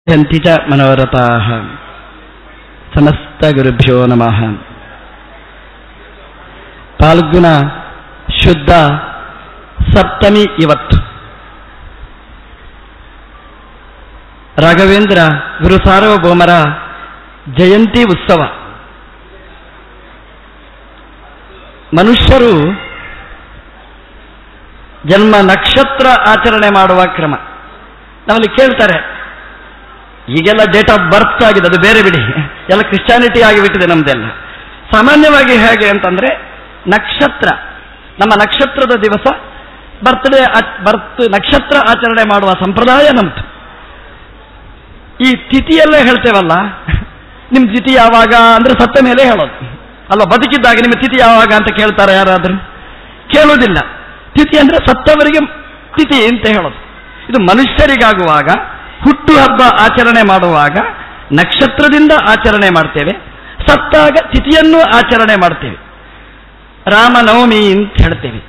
ಯಂತಿ ಚ ಮನೋರಥಾಃ ಸಮಸ್ತ ಗುರುಭ್ಯೋ ನಮಃ. ಫಾಲ್ಗುಣ ಶುದ್ಧ ಸಪ್ತಮಿ ಇವತ್ತು. ರಾಘವೇಂದ್ರ ಗುರು ಸಾರ್ವಭೌಮರ ಜಯಂತಿ ಉತ್ಸವ. ಮನುಷ್ಯರು ಜನ್ಮ ನಕ್ಷತ್ರ ಆಚರಣೆ ಮಾಡುವ ಕ್ರಮ ನಮ್ಮಲ್ಲಿ ಕೇಳ್ತಾರೆ. ಈಗೆಲ್ಲ ಡೇಟ್ ಆಫ್ ಬರ್ತ್ ಆಗಿದೆ, ಅದು ಬೇರೆ ಬಿಡಿ, ಎಲ್ಲ ಕ್ರಿಶ್ಚಾನಿಟಿ ಆಗಿಬಿಟ್ಟಿದೆ ನಮ್ದೆಲ್ಲ. ಸಾಮಾನ್ಯವಾಗಿ ಹೇಗೆ ಅಂತಂದ್ರೆ, ನಕ್ಷತ್ರ, ನಮ್ಮ ನಕ್ಷತ್ರದ ದಿವಸ ನಕ್ಷತ್ರ ಆಚರಣೆ ಮಾಡುವ ಸಂಪ್ರದಾಯ ನಮ್ದು. ಈ ತಿಥಿಯಲ್ಲೇ ಹೇಳ್ತೇವಲ್ಲ, ನಿಮ್ಮ ತಿಥಿ ಯಾವಾಗ ಅಂದ್ರೆ ಸತ್ತ ಮೇಲೆ ಹೇಳೋದು ಅಲ್ಲ. ಬದುಕಿದ್ದಾಗ ನಿಮ್ಮ ತಿಥಿ ಯಾವಾಗ ಅಂತ ಕೇಳ್ತಾರೆ ಯಾರಾದರೂ? ಕೇಳೋದಿಲ್ಲ. ತಿಥಿ ಅಂದ್ರೆ ಸತ್ತವರಿಗೆ ತಿಥಿ ಅಂತ ಹೇಳೋದು. ಇದು ಮನುಷ್ಯರಿಗಾಗುವಾಗ, ಹುಟ್ಟು ಹಬ್ಬ ಆಚರಣೆ ಮಾಡುವಾಗ ನಕ್ಷತ್ರದಿಂದ ಆಚರಣೆ ಮಾಡ್ತೇವೆ, ಸತ್ತಾಗ ತಿಥಿಯನ್ನು ಆಚರಣೆ ಮಾಡ್ತೇವೆ. ರಾಮನವಮಿ ಅಂತ ಹೇಳ್ತೇವೆ,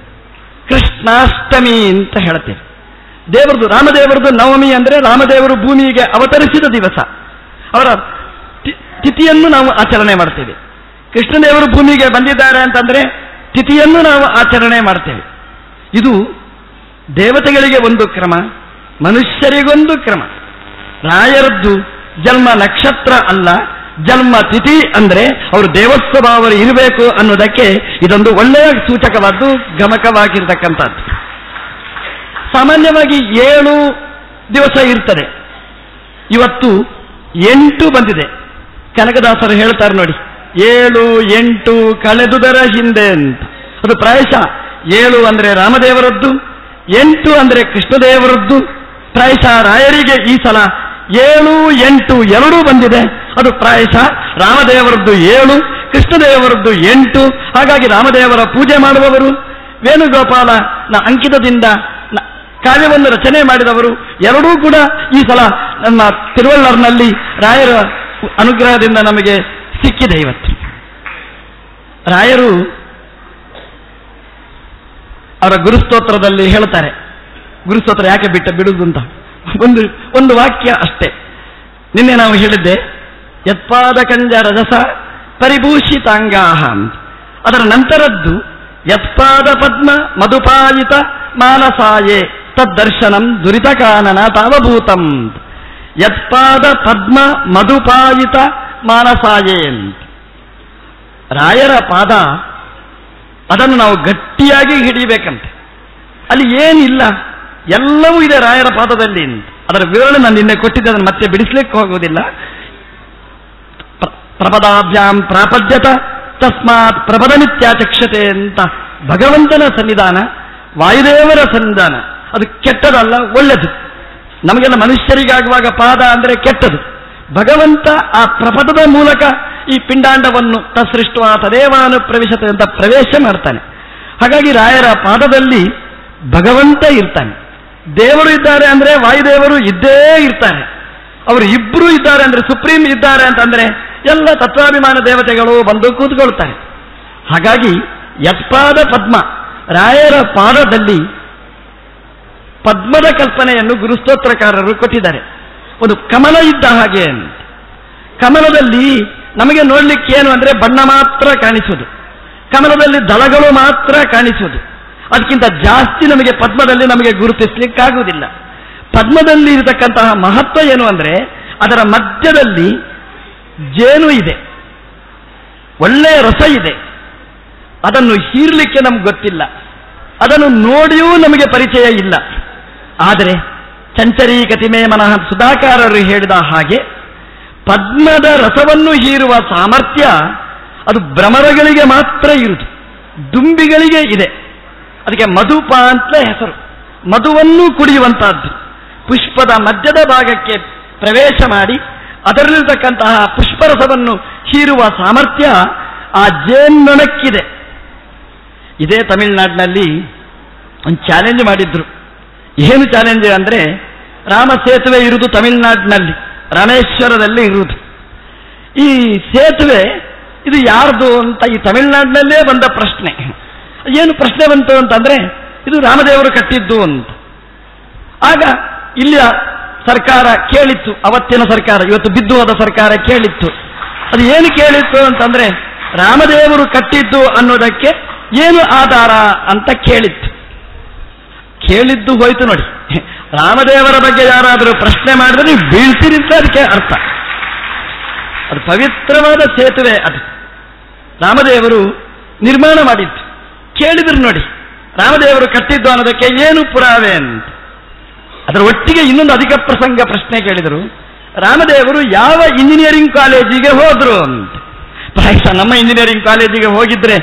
ಕೃಷ್ಣಾಷ್ಟಮಿ ಅಂತ ಹೇಳ್ತೇವೆ. ದೇವರದು, ರಾಮದೇವರದು ನವಮಿ ಅಂದ್ರೆ ರಾಮದೇವರು ಭೂಮಿಗೆ ಅವತರಿಸಿದ ದಿವಸ, ಅವರ ತಿಥಿಯನ್ನು ನಾವು ಆಚರಣೆ ಮಾಡ್ತೇವೆ. ಕೃಷ್ಣದೇವರು ಭೂಮಿಗೆ ಬಂದಿದ್ದಾರೆ ಅಂತಂದ್ರೆ ತಿಥಿಯನ್ನು ನಾವು ಆಚರಣೆ ಮಾಡ್ತೇವೆ. ಇದು ದೇವತೆಗಳಿಗೆ ಒಂದು ಕ್ರಮ, ಮನುಷ್ಯರಿಗೊಂದು ಕ್ರಮ. ರಾಯರದ್ದು ಜನ್ಮ ನಕ್ಷತ್ರ ಅಲ್ಲ, ಜನ್ಮ ತಿಥಿ ಅಂದ್ರೆ ಅವರು ದೇವಸ್ವಭಾವರು ಇರಬೇಕು ಅನ್ನೋದಕ್ಕೆ ಇದೊಂದು ಒಳ್ಳೆಯ ಸೂಚಕವಾದ್ದು, ಗಮಕವಾಗಿರ್ತಕ್ಕಂಥದ್ದು. ಸಾಮಾನ್ಯವಾಗಿ 7 ದಿವಸ ಇರ್ತದೆ, ಇವತ್ತು 8 ಬಂದಿದೆ. ಕನಕದಾಸರು ಹೇಳ್ತಾರೆ ನೋಡಿ, 7 8 ಕಳೆದುದರ ಹಿಂದೆ ಅಂತ. ಅದು ಪ್ರಾಯಶಃ 7 ಅಂದ್ರೆ ರಾಮದೇವರದ್ದು, 8 ಅಂದ್ರೆ ಕೃಷ್ಣದೇವರದ್ದು. ಪ್ರಾಯಶಃ ರಾಯರಿಗೆ ಈ ಸಲ 7 8 ಎರಡೂ ಬಂದಿದೆ. ಅದು ಪ್ರಾಯಶಃ ರಾಮದೇವರದ್ದು 7, ಕೃಷ್ಣದೇವರದ್ದು 8. ಹಾಗಾಗಿ ರಾಮದೇವರ ಪೂಜೆ ಮಾಡುವವರು, ವೇಣುಗೋಪಾಲನ ಅಂಕಿತದಿಂದ ಕಾವ್ಯವನ್ನು ರಚನೆ ಮಾಡಿದವರು ಎರಡೂ ಕೂಡ ಈ ಸಲ ನಮ್ಮ ತಿರುವಳ್ಳರ್ನಲ್ಲಿ ರಾಯರ ಅನುಗ್ರಹದಿಂದ ನಮಗೆ ಸಿಕ್ಕಿದೆ. ಇವತ್ತು ರಾಯರು ಅವರ ಗುರುಸ್ತೋತ್ರದಲ್ಲಿ ಹೇಳ್ತಾರೆ. ಗುರುಸ್ತೋತ್ರ ಯಾಕೆ ಬಿಡುವುದು ಅಂತ ಒಂದು ವಾಕ್ಯ ಅಷ್ಟೇ. ನಿನ್ನೆ ನಾವು ಹೇಳಿದ್ದೆ, ಯತ್ಪಾದಕಂಜ ರಜಸ ಪರಿಭೂಷಿತಾಂಗಾಹ ಅಂತ. ಅದರ ನಂತರದ್ದು ಯತ್ಪಾದ ಪದ್ಮ ಮಧುಪಾಯಿತ ಮಾನಸಾಯೇ ತದ್ದರ್ಶನಂ ದುರಿತ ಕಾನನ ತಾವಭೂತಂ. ಯತ್ಪಾದ ಪದ್ಮ ಮಧುಪಾಯಿತ ಮಾನಸಾಯೇ ಅಂತ. ರಾಯರ ಪಾದ, ಅದನ್ನು ನಾವು ಗಟ್ಟಿಯಾಗಿ ಹಿಡಿಬೇಕಂತೆ. ಅಲ್ಲಿ ಏನಿಲ್ಲ, ಎಲ್ಲವೂ ಇದೆ ರಾಯರ ಪಾದದಲ್ಲಿ ಅಂತ. ಅದರ ವಿವರಣೆ ನಾನು ನಿನ್ನೆ ಕೊಟ್ಟಿದ್ದೆ, ಅದನ್ನು ಮತ್ತೆ ಬಿಡಿಸ್ಲಿಕ್ಕೆ ಹೋಗುವುದಿಲ್ಲ. ಪ್ರಪದಾಭ್ಯಾಂ ಪ್ರಾಪದ್ಯತ ತಸ್ಮಾತ್ ಪ್ರಪದಮಿತ್ಯಾಚಕ್ಷತೆ ಅಂತ ಭಗವಂತನ ಸನ್ನಿಧಾನ, ವಾಯುದೇವರ ಸನ್ನಿಧಾನ. ಅದು ಕೆಟ್ಟದಲ್ಲ, ಒಳ್ಳೆದು. ನಮಗೆಲ್ಲ ಮನುಷ್ಯರಿಗಾಗುವಾಗ ಪಾದ ಅಂದರೆ ಕೆಟ್ಟದು. ಭಗವಂತ ಆ ಪ್ರಪದದ ಮೂಲಕ ಈ ಪಿಂಡಾಂಡವನ್ನು ತಸೃಷ್ಟ ತದೇವಾನು ಪ್ರವೇಶತೆ ಅಂತ ಪ್ರವೇಶ ಮಾಡ್ತಾನೆ. ಹಾಗಾಗಿ ರಾಯರ ಪಾದದಲ್ಲಿ ಭಗವಂತ ಇರ್ತಾನೆ. ದೇವರು ಇದ್ದಾರೆ ಅಂದ್ರೆ ವಾಯುದೇವರು ಇದ್ದೇ ಇರ್ತಾರೆ. ಅವರು ಇಬ್ಬರು ಇದ್ದಾರೆ ಅಂದ್ರೆ, ಸುಪ್ರೀಂ ಇದ್ದಾರೆ ಅಂತಂದ್ರೆ ಎಲ್ಲ ತತ್ವಾಭಿಮಾನ ದೇವತೆಗಳು ಬಂದು ಕೂತ್ಕೊಳ್ತಾರೆ. ಹಾಗಾಗಿ ಯತ್ಪಾದ ಪದ್ಮ, ರಾಯರ ಪಾದದಲ್ಲಿ ಪದ್ಮದ ಕಲ್ಪನೆಯನ್ನು ಗುರುಸ್ತೋತ್ರಕಾರರು ಕೊಟ್ಟಿದ್ದಾರೆ. ಒಂದು ಕಮಲ ಇದ್ದ ಹಾಗೆ ಅಂತ. ಕಮಲದಲ್ಲಿ ನಮಗೆ ನೋಡ್ಲಿಕ್ಕೆ ಏನು ಅಂದ್ರೆ ಬಣ್ಣ ಮಾತ್ರ ಕಾಣಿಸುವುದು, ಕಮಲದಲ್ಲಿ ದಳಗಳು ಮಾತ್ರ ಕಾಣಿಸುವುದು. ಅದಕ್ಕಿಂತ ಜಾಸ್ತಿ ನಮಗೆ ಪದ್ಮದಲ್ಲಿ ನಮಗೆ ಗುರುತಿಸ್ಲಿಕ್ಕಾಗುವುದಿಲ್ಲ. ಪದ್ಮದಲ್ಲಿ ಇರತಕ್ಕಂತಹ ಮಹತ್ವ ಏನು ಅಂದ್ರೆ, ಅದರ ಮಧ್ಯದಲ್ಲಿ ಜೇನು ಇದೆ, ಒಳ್ಳೆಯ ರಸ ಇದೆ. ಅದನ್ನು ಹೀರ್ಲಿಕ್ಕೆ ನಮ್ಗೆ ಗೊತ್ತಿಲ್ಲ, ಅದನ್ನು ನೋಡಿಯೂ ನಮಗೆ ಪರಿಚಯ ಇಲ್ಲ. ಆದರೆ ಚಂಚರೀಕತಿಮೇ ಮನಃ ಸುಧಾಕಾರರು ಹೇಳಿದ ಹಾಗೆ ಪದ್ಮದ ರಸವನ್ನು ಹೀರುವ ಸಾಮರ್ಥ್ಯ ಅದು ಭ್ರಮರಗಳಿಗೆ ಮಾತ್ರ ಇರುವುದು, ದುಂಬಿಗಳಿಗೆ ಇದೆ. ಅದಕ್ಕೆ ಮಧುಪ ಅಂತಲೇ ಹೆಸರು. ಮಧುವನ್ನು ಕುಡಿಯುವಂತಹದ್ದು. ಪುಷ್ಪದ ಮಧ್ಯದ ಭಾಗಕ್ಕೆ ಪ್ರವೇಶ ಮಾಡಿ ಅದರಲ್ಲಿರ್ತಕ್ಕಂತಹ ಪುಷ್ಪರಸವನ್ನು ಹೀರುವ ಸಾಮರ್ಥ್ಯ ಆ ಜೇನ್ನೊಣಕ್ಕಿದೆ. ಇದೇ ತಮಿಳುನಾಡಿನಲ್ಲಿ ಒಂದು ಚಾಲೆಂಜ್ ಮಾಡಿದ್ರು. ಏನು ಚಾಲೆಂಜ್ ಅಂದ್ರೆ, ರಾಮ ಸೇತುವೆ ಇರುವುದು ತಮಿಳುನಾಡಿನಲ್ಲಿ, ರಾಮೇಶ್ವರದಲ್ಲಿ ಇರುವುದು. ಈ ಸೇತುವೆ ಇದು ಯಾರ್ದು ಅಂತ ಈ ತಮಿಳುನಾಡಿನಲ್ಲೇ ಬಂದ ಪ್ರಶ್ನೆ. ಏನು ಪ್ರಶ್ನೆ ಬಂತು ಅಂತಂದ್ರೆ, ಇದು ರಾಮದೇವರು ಕಟ್ಟಿದ್ದು ಅಂತ. ಆಗ ಇಲ್ಲಿ ಸರ್ಕಾರ ಕೇಳಿತ್ತು, ಅವತ್ತಿನ ಸರ್ಕಾರ, ಇವತ್ತು ಬಿದ್ದು ಹೋದ ಸರ್ಕಾರ ಕೇಳಿತ್ತು. ಅದು ಏನು ಕೇಳಿತ್ತು ಅಂತಂದ್ರೆ, ರಾಮದೇವರು ಕಟ್ಟಿದ್ದು ಅನ್ನೋದಕ್ಕೆ ಏನು ಆಧಾರ ಅಂತ ಕೇಳಿತ್ತು. ಕೇಳಿದ್ದು ಹೋಯ್ತು ನೋಡಿ. ರಾಮದೇವರ ಬಗ್ಗೆ ಯಾರಾದರೂ ಪ್ರಶ್ನೆ ಮಾಡಿದ್ರೆ ನೀವು ಬೀಳ್ತೀರಿ ಅಂತ ಅದಕ್ಕೆ ಅರ್ಥ. ಅದು ಪವಿತ್ರವಾದ ಸೇತುವೆ, ಅದು ರಾಮದೇವರು ನಿರ್ಮಾಣ ಮಾಡಿದ್ದು. ಕೇಳಿದ್ರು ನೋಡಿ, ರಾಮದೇವರು ಕಟ್ಟಿದ್ದು ಅನ್ನೋದಕ್ಕೆ ಏನು ಪುರಾವೆ ಅಂತ. ಅದರ ಒಟ್ಟಿಗೆ ಇನ್ನೊಂದು ಅಧಿಕ ಪ್ರಸಂಗ ಪ್ರಶ್ನೆ ಕೇಳಿದರು, ರಾಮದೇವರು ಯಾವ ಇಂಜಿನಿಯರಿಂಗ್ ಕಾಲೇಜಿಗೆ ಹೋದ್ರು ಅಂತ. ಪ್ರಾಯಶಃ ನಮ್ಮ ಇಂಜಿನಿಯರಿಂಗ್ ಕಾಲೇಜಿಗೆ ಹೋಗಿದ್ರೆ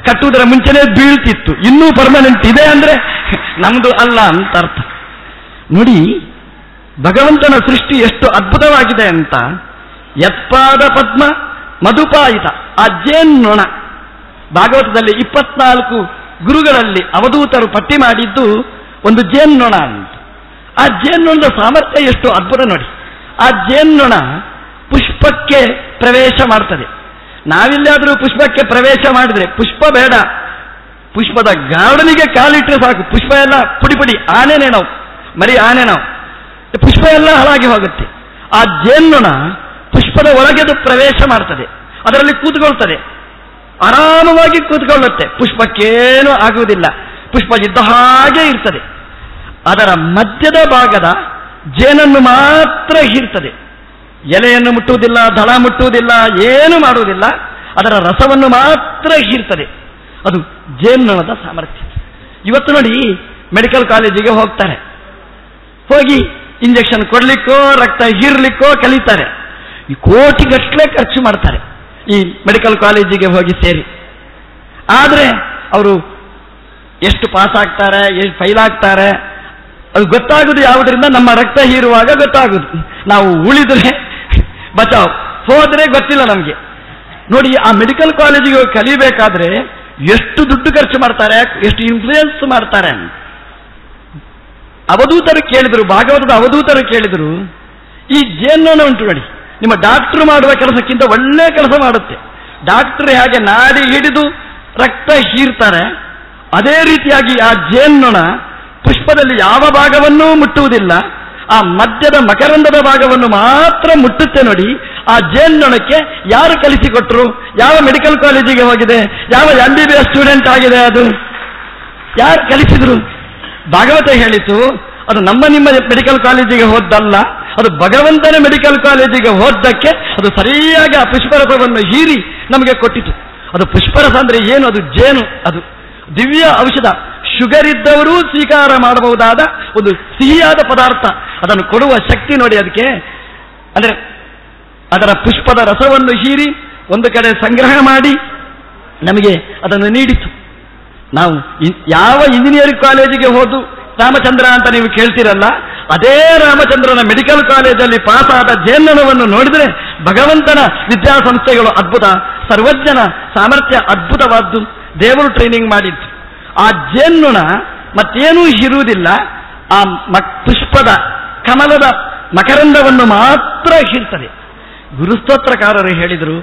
ಕಟ್ಟುವುದರ ಮುಂಚೆನೇ ಬೀಳ್ತಿತ್ತು, ಇನ್ನೂ ಪರ್ಮನೆಂಟ್ ಇದೆ ಅಂದ್ರೆ ನಮ್ದು ಅಲ್ಲ ಅಂತ ಅರ್ಥ. ನೋಡಿ ಭಗವಂತನ ಸೃಷ್ಟಿ ಎಷ್ಟು ಅದ್ಭುತವಾಗಿದೆ ಅಂತ. ಯತ್ಪಾದ ಪದ್ಮ ಮಧುಪಾಯಿತ, ಆ ಜೇನ್ನೊಣ. ಭಾಗವತದಲ್ಲಿ 24 ಗುರುಗಳಲ್ಲಿ ಅವಧೂತರು ಪಟ್ಟಿ ಮಾಡಿದ್ದು ಒಂದು ಜೇನ್ನೊಣ ಅಂತ. ಆ ಜೇನ್ನೊಣದ ಸಾಮರ್ಥ್ಯ ಎಷ್ಟು ಅದ್ಭುತ ನೋಡಿ. ಆ ಜೇನ್ನೊಣ ಪುಷ್ಪಕ್ಕೆ ಪ್ರವೇಶ ಮಾಡ್ತದೆ. ನಾವಿಲ್ಲಾದರೂ ಪುಷ್ಪಕ್ಕೆ ಪ್ರವೇಶ ಮಾಡಿದ್ರೆ ಪುಷ್ಪ ಬೇಡ, ಪುಷ್ಪದ ಗಾರ್ಡನಿಗೆ ಕಾಲಿಟ್ಟರೆ ಸಾಕು, ಪುಷ್ಪ ಎಲ್ಲ ಪುಡಿ ಪುಡಿ, ಆನೆನೇ ನಾವು, ಮರಿ ಆನೆ ನಾವು, ಪುಷ್ಪ ಎಲ್ಲ ಹಾಳಾಗಿ ಹೋಗುತ್ತೆ. ಆ ಜೇನ್ನೊಣ ಪುಷ್ಪದ ಒಳಗೆದು ಪ್ರವೇಶ ಮಾಡ್ತದೆ, ಅದರಲ್ಲಿ ಕೂತ್ಕೊಳ್ತದೆ, ಆರಾಮವಾಗಿ ಕೂತ್ಕೊಳ್ಳುತ್ತೆ, ಪುಷ್ಪಕ್ಕೇನೂ ಆಗುವುದಿಲ್ಲ, ಪುಷ್ಪ ಇದ್ದ ಹಾಗೆ ಇರ್ತದೆ. ಅದರ ಮಧ್ಯದ ಭಾಗದ ಜೇನನ್ನು ಮಾತ್ರ ಹೀರ್ತದೆ, ಎಲೆಯನ್ನು ಮುಟ್ಟುವುದಿಲ್ಲ, ದಳ ಮುಟ್ಟುವುದಿಲ್ಲ, ಏನು ಮಾಡುವುದಿಲ್ಲ, ಅದರ ರಸವನ್ನು ಮಾತ್ರ ಹೀರ್ತದೆ. ಅದು ಜೇನ್ನೊಣದ ಸಾಮರ್ಥ್ಯ. ಇವತ್ತು ನೋಡಿ ಮೆಡಿಕಲ್ ಕಾಲೇಜಿಗೆ ಹೋಗ್ತಾರೆ, ಹೋಗಿ ಇಂಜೆಕ್ಷನ್ ಕೊಡ್ಲಿಕ್ಕೋ ರಕ್ತ ಹೀರ್ಲಿಕ್ಕೋ ಕಲಿತಾರೆ. ಈ ಕೋಟಿಗಟ್ಟಲೆ ಖರ್ಚು ಮಾಡ್ತಾರೆ ಈ ಮೆಡಿಕಲ್ ಕಾಲೇಜಿಗೆ ಹೋಗಿ ಸೇರಿ. ಆದರೆ ಅವರು ಎಷ್ಟು ಪಾಸ್ ಆಗ್ತಾರೆ, ಎಷ್ಟು ಫೈಲ್ ಆಗ್ತಾರೆ ಅದು ಗೊತ್ತಾಗುದು ಯಾವುದರಿಂದ? ನಮ್ಮ ರಕ್ತ ಹೀರುವಾಗ ಗೊತ್ತಾಗುದು. ನಾವು ಉಳಿದ್ರೆ ಬಚಾವ್, ಹೋದ್ರೆ ಗೊತ್ತಿಲ್ಲ ನಮಗೆ. ನೋಡಿ ಆ ಮೆಡಿಕಲ್ ಕಾಲೇಜಿಗೆ ಕಲಿಬೇಕಾದ್ರೆ ಎಷ್ಟು ದುಡ್ಡು ಖರ್ಚು ಮಾಡ್ತಾರೆ, ಎಷ್ಟು ಇನ್ಫ್ಲೂಯೆನ್ಸ್ ಮಾಡ್ತಾರೆ. ಅವಧೂತರು ಕೇಳಿದರು, ಭಾಗವತದ ಅವಧೂತರು ಕೇಳಿದರು, ಈ ಜೇನ್ನೊಣ ಉಂಟು ನೋಡಿ, ನಿಮ್ಮ ಡಾಕ್ಟರ್ ಮಾಡುವ ಕೆಲಸಕ್ಕಿಂತ ಒಳ್ಳೆ ಕೆಲಸ ಮಾಡುತ್ತೆ. ಡಾಕ್ಟರ್ ಹೇಗೆ ನಾಡಿ ಹಿಡಿದು ರಕ್ತ ಹೀರ್ತಾರೆ, ಅದೇ ರೀತಿಯಾಗಿ ಆ ಜೇನ್ನೊಣ ಪುಷ್ಪದಲ್ಲಿ ಯಾವ ಭಾಗವನ್ನೂ ಮುಟ್ಟುವುದಿಲ್ಲ, ಆ ಮಧ್ಯದ ಮಕರಂದದ ಭಾಗವನ್ನು ಮಾತ್ರ ಮುಟ್ಟುತ್ತೆ ನೋಡಿ. ಆ ಜೇನ್ನೊಣಕ್ಕೆ ಯಾರು ಕಲಿಸಿಕೊಟ್ರು? ಯಾವ ಮೆಡಿಕಲ್ ಕಾಲೇಜಿಗೆ ಹೋಗಿದೆ? ಯಾವ MBBS ಸ್ಟೂಡೆಂಟ್ ಆಗಿದೆ? ಅದು ಯಾರು ಕಲಿಸಿದ್ರು? ಭಾಗವತ ಹೇಳಿತು, ಅದು ನಮ್ಮ ನಿಮ್ಮ ಮೆಡಿಕಲ್ ಕಾಲೇಜಿಗೆ ಹೋದ್ದಲ್ಲ, ಅದು ಭಗವಂತನ ಮೆಡಿಕಲ್ ಕಾಲೇಜಿಗೆ ಹೋದ್ದಕ್ಕೆ ಅದು ಸರಿಯಾಗಿ ಆ ಪುಷ್ಪರಸವನ್ನು ಹೀರಿ ನಮಗೆ ಕೊಟ್ಟಿತು. ಅದು ಪುಷ್ಪರಸ ಅಂದ್ರೆ ಏನು? ಅದು ಜೇನು, ಅದು ದಿವ್ಯ ಔಷಧ. ಶುಗರ್ ಇದ್ದವರೂ ಸ್ವೀಕಾರ ಮಾಡಬಹುದಾದ ಒಂದು ಸಿಹಿಯಾದ ಪದಾರ್ಥ. ಅದನ್ನು ಕೊಡುವ ಶಕ್ತಿ ನೋಡಿ ಅದಕ್ಕೆ. ಅಂದರೆ ಅದರ ಪುಷ್ಪದ ರಸವನ್ನು ಹೀರಿ ಒಂದು ಕಡೆ ಸಂಗ್ರಹ ಮಾಡಿ ನಮಗೆ ಅದನ್ನು ನೀಡಿತು. ನಾವು ಯಾವ ಇಂಜಿನಿಯರಿಂಗ್ ಕಾಲೇಜಿಗೆ ಹೋದು ರಾಮಚಂದ್ರ ಅಂತ ನೀವು ಕೇಳ್ತಿರಲ್ಲ, ಅದೇ ರಾಮಚಂದ್ರನ ಮೆಡಿಕಲ್ ಕಾಲೇಜಲ್ಲಿ ಪಾಸಾದ ಜೇನ್ನೊಣವನ್ನು ನೋಡಿದರೆ ಭಗವಂತನ ವಿದ್ಯಾಸಂಸ್ಥೆಗಳು ಅದ್ಭುತ, ಸರ್ವಜ್ಞನ ಸಾಮರ್ಥ್ಯ ಅದ್ಭುತವಾದ್ದು. ದೇವರು ಟ್ರೈನಿಂಗ್ ಮಾಡಿದ್ದು. ಆ ಜೇನ್ನೊಣ ಮತ್ತೇನೂ ಇರುವುದಿಲ್ಲ, ಆ ಪುಷ್ಪದ ಕಮಲದ ಮಕರಂದವನ್ನು ಮಾತ್ರ ಹೀರ್ತದೆ. ಗುರುಸ್ತೋತ್ರಕಾರರು ಹೇಳಿದರು,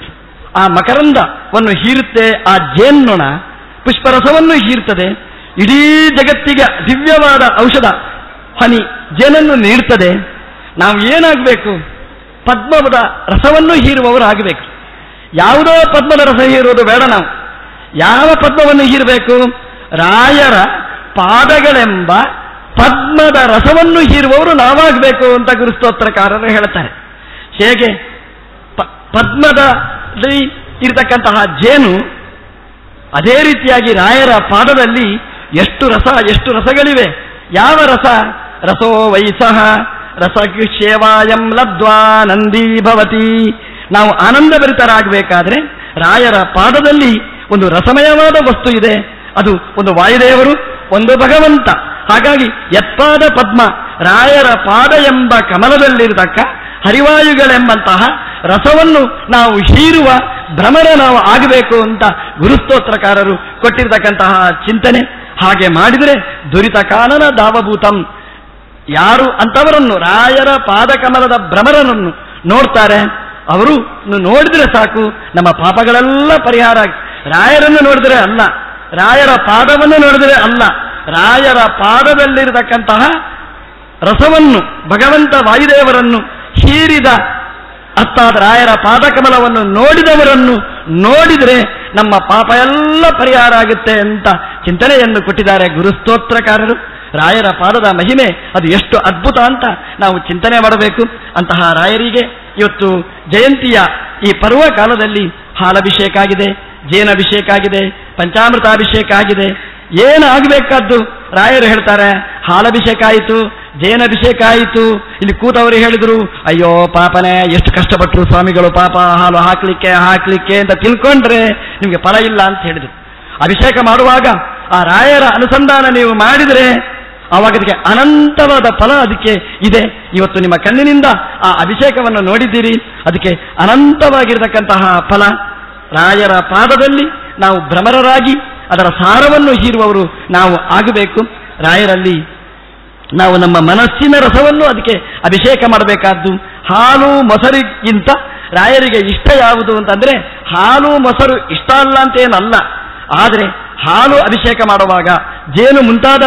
ಆ ಮಕರಂದವನ್ನು ಹೀರುತ್ತೆ ಆ ಜೇನ್ನೊಣ, ಪುಷ್ಪರಸವನ್ನು ಹೀರ್ತದೆ, ಇಡೀ ಜಗತ್ತಿಗೆ ದಿವ್ಯವಾದ ಔಷಧ ಹನಿ ಜೇನನ್ನು ನೀಡ್ತದೆ. ನಾವು ಏನಾಗಬೇಕು? ಪದ್ಮದ ರಸವನ್ನು ಹೀರುವವರು ಆಗಬೇಕು. ಯಾವುದೋ ಪದ್ಮದ ರಸ ಹೀರುವುದು ಬೇಡ. ನಾವು ಯಾವ ಪದ್ಮವನ್ನು ಹೀರಬೇಕು? ರಾಯರ ಪಾದಗಳೆಂಬ ಪದ್ಮದ ರಸವನ್ನು ಹೀರುವವರು ನಾವಾಗಬೇಕು ಅಂತ ಗುರುಸ್ತೋತ್ರಕಾರರು ಹೇಳ್ತಾರೆ. ಹೇಗೆ ಪದ್ಮದಲ್ಲಿ ಇರತಕ್ಕಂತಹ ಜೇನು, ಅದೇ ರೀತಿಯಾಗಿ ರಾಯರ ಪಾದದಲ್ಲಿ ಎಷ್ಟು ರಸಗಳಿವೆ. ಯಾವ ರಸ? ರಸೋ ವೈಸಃ ರಸಕೃಷ್ಯೇವಾಯಂ ಲಬ್ಧ್ವಾ ನಂದೀ ಭವತಿ. ನಾವು ಆನಂದಭರಿತರಾಗಬೇಕಾದ್ರೆ ರಾಯರ ಪಾದದಲ್ಲಿ ಒಂದು ರಸಮಯವಾದ ವಸ್ತು ಇದೆ. ಅದು ಒಂದು ವಾಯುದೇವರು, ಒಂದು ಭಗವಂತ. ಹಾಗಾಗಿ ಯತ್ಪಾದ ಪದ್ಮ, ರಾಯರ ಪಾದ ಎಂಬ ಕಮಲದಲ್ಲಿರತಕ್ಕ ಹರಿವಾಯುಗಳೆಂಬಂತಹ ರಸವನ್ನು ನಾವು ಹೀರುವ ಭ್ರಮರ ನಾವು ಆಗಬೇಕು ಅಂತ ಗುರುಸ್ತೋತ್ರಕಾರರು ಕೊಟ್ಟಿರತಕ್ಕಂತಹ ಚಿಂತನೆ. ಹಾಗೆ ಮಾಡಿದರೆ ದುರಿತ ಕಾನನ ದಾವಭೂತಂ. ಯಾರು ಅಂತವರನ್ನು, ರಾಯರ ಪಾದಕಮಲದ ಭ್ರಮರನನ್ನು ನೋಡ್ತಾರೆ, ಅವರು ನೋಡಿದ್ರೆ ಸಾಕು ನಮ್ಮ ಪಾಪಗಳೆಲ್ಲ ಪರಿಹಾರ. ರಾಯರನ್ನು ನೋಡಿದರೆ ಅಲ್ಲ, ರಾಯರ ಪಾದವನ್ನು ನೋಡಿದರೆ ಅಲ್ಲ, ರಾಯರ ಪಾದದಲ್ಲಿರತಕ್ಕಂತಹ ರಸವನ್ನು ಭಗವಂತ ವಾಯುದೇವರನ್ನು ಹೀರಿದ ಅರ್ಥಾತ್ ರಾಯರ ಪಾದಕಮಲವನ್ನು ನೋಡಿದವರನ್ನು ನೋಡಿದರೆ ನಮ್ಮ ಪಾಪ ಎಲ್ಲ ಪರಿಹಾರ ಆಗುತ್ತೆ ಅಂತ ಚಿಂತನೆಯನ್ನು ಕೊಟ್ಟಿದ್ದಾರೆ ಗುರುಸ್ತೋತ್ರಕಾರರು. ರಾಯರ ಪಾದದ ಮಹಿಮೆ ಅದು ಎಷ್ಟು ಅದ್ಭುತ ಅಂತ ನಾವು ಚಿಂತನೆ ಮಾಡಬೇಕು. ಅಂತಹ ರಾಯರಿಗೆ ಇವತ್ತು ಜಯಂತಿಯ ಈ ಪರ್ವ ಕಾಲದಲ್ಲಿ ಹಾಲಭಿಷೇಕ ಆಗಿದೆ, ಜೇನಭಿಷೇಕ ಆಗಿದೆ, ಪಂಚಾಮೃತಾಭಿಷೇಕ ಆಗಿದೆ. ಏನು ಆಗಬೇಕಾದ್ದು ರಾಯರು ಹೇಳ್ತಾರೆ, ಹಾಲಭಿಷೇಕ ಆಯಿತು, ಜೇನಭಿಷೇಕ ಆಯಿತು. ಇಲ್ಲಿ ಕೂತವರು ಹೇಳಿದ್ರು, ಅಯ್ಯೋ ಪಾಪನೇ ಎಷ್ಟು ಕಷ್ಟಪಟ್ಟರು ಸ್ವಾಮಿಗಳು, ಪಾಪ ಹಾಲು ಹಾಕ್ಲಿಕ್ಕೆ ಅಂತ ತಿಳ್ಕೊಂಡ್ರೆ ನಿಮಗೆ ಫಲ ಇಲ್ಲ ಅಂತ ಹೇಳಿದ್ರು. ಅಭಿಷೇಕ ಮಾಡುವಾಗ ಆ ರಾಯರ ಅನುಸಂಧಾನ ನೀವು ಮಾಡಿದರೆ ಆವಾಗ ಅದಕ್ಕೆ ಅನಂತವಾದ ಫಲ ಅದಕ್ಕೆ ಇದೆ. ಇವತ್ತು ನಿಮ್ಮ ಕಣ್ಣಿನಿಂದ ಆ ಅಭಿಷೇಕವನ್ನು ನೋಡಿದ್ದೀರಿ, ಅದಕ್ಕೆ ಅನಂತವಾಗಿರತಕ್ಕಂತಹ ಫಲ. ರಾಯರ ಪಾದದಲ್ಲಿ ನಾವು ಭ್ರಮರರಾಗಿ ಅದರ ಸಾರವನ್ನು ಹೀರುವವರು ನಾವು ಆಗಬೇಕು. ರಾಯರಲ್ಲಿ ನಾವು ನಮ್ಮ ಮನಸ್ಸಿನ ರಸವನ್ನು ಅದಕ್ಕೆ ಅಭಿಷೇಕ ಮಾಡಬೇಕಾದ್ದು. ಹಾಲು ಮೊಸರಿಗಿಂತ ರಾಯರಿಗೆ ಇಷ್ಟ ಯಾವುದು ಅಂತಂದ್ರೆ, ಹಾಲು ಮೊಸರು ಇಷ್ಟ ಅಲ್ಲ ಅಂತೇನಲ್ಲ, ಆದರೆ ಹಾಲು ಅಭಿಷೇಕ ಮಾಡುವಾಗ, ಜೇನು ಮುಂತಾದ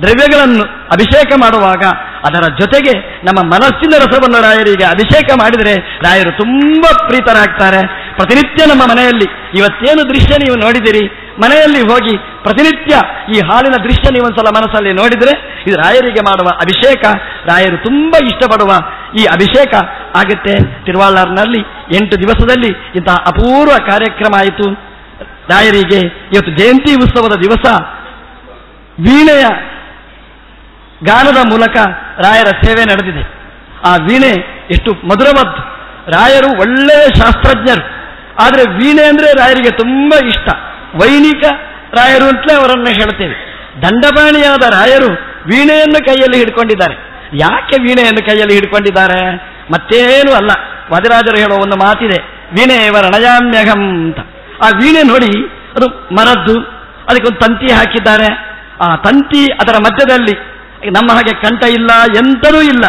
ದ್ರವ್ಯಗಳನ್ನು ಅಭಿಷೇಕ ಮಾಡುವಾಗ ಅದರ ಜೊತೆಗೆ ನಮ್ಮ ಮನಸ್ಸಿನ ರಸವನ್ನು ರಾಯರಿಗೆ ಅಭಿಷೇಕ ಮಾಡಿದರೆ ರಾಯರು ತುಂಬ ಪ್ರೀತರಾಗ್ತಾರೆ. ಪ್ರತಿನಿತ್ಯ ನಮ್ಮ ಮನೆಯಲ್ಲಿ ಇವತ್ತೇನು ದೃಶ್ಯ ನೀವು ನೋಡಿದಿರಿ, ಮನೆಯಲ್ಲಿ ಹೋಗಿ ಪ್ರತಿನಿತ್ಯ ಈ ಹಾಲಿನ ದೃಶ್ಯ ನೀವೊಂದ್ಸಲ ಮನಸ್ಸಲ್ಲಿ ನೋಡಿದರೆ ಇದು ರಾಯರಿಗೆ ಮಾಡುವ ಅಭಿಷೇಕ. ರಾಯರು ತುಂಬ ಇಷ್ಟಪಡುವ ಈ ಅಭಿಷೇಕ ಆಗುತ್ತೆ. ತಿರುವಾಳೂರಿನಲ್ಲಿ 8 ದಿವಸದಲ್ಲಿ ಇಂತಹ ಅಪೂರ್ವ ಕಾರ್ಯಕ್ರಮ ಆಯಿತು. ರಾಯರಿಗೆ ಇವತ್ತು ಜಯಂತಿ ಉತ್ಸವದ ದಿವಸ ವೀಣೆಯ ಗಾನದ ಮೂಲಕ ರಾಯರ ಸೇವೆ ನಡೆದಿದೆ. ಆ ವೀಣೆ ಎಷ್ಟು ಮಧುರವಾದ್ದು. ರಾಯರು ಒಳ್ಳೆಯ ಶಾಸ್ತ್ರಜ್ಞರು, ಆದರೆ ವೀಣೆ ಅಂದರೆ ರಾಯರಿಗೆ ತುಂಬ ಇಷ್ಟ. ವೈಣಿಕ ರಾಯರು ಅಂತಲೇ ಅವರನ್ನು ಹೇಳ್ತೇವೆ. ದಂಡಪಾಣಿಯಾದ ರಾಯರು ವೀಣೆಯನ್ನು ಕೈಯಲ್ಲಿ ಹಿಡ್ಕೊಂಡಿದ್ದಾರೆ. ಯಾಕೆ ವೀಣೆಯನ್ನು ಕೈಯಲ್ಲಿ ಹಿಡ್ಕೊಂಡಿದ್ದಾರೆ? ಮತ್ತೇನು ಅಲ್ಲ, ವಾದಿರಾಜರು ಹೇಳೋ ಒಂದು ಮಾತಿದೆ, ವೀಣೆಯವ ರಣಯಾಮ್ಯಹಂ ಅಂತ. ಆ ವೀಣೆ ನೋಡಿ, ಅದು ಮರದ್ದು, ಅದಕ್ಕೊಂದು ತಂತಿ ಹಾಕಿದ್ದಾರೆ. ಆ ತಂತಿ ಅದರ ಮಧ್ಯದಲ್ಲಿ ನಮ್ಮ ಹಾಗೆ ಕಂಠ ಇಲ್ಲ, ಎಂತನೂ ಇಲ್ಲ,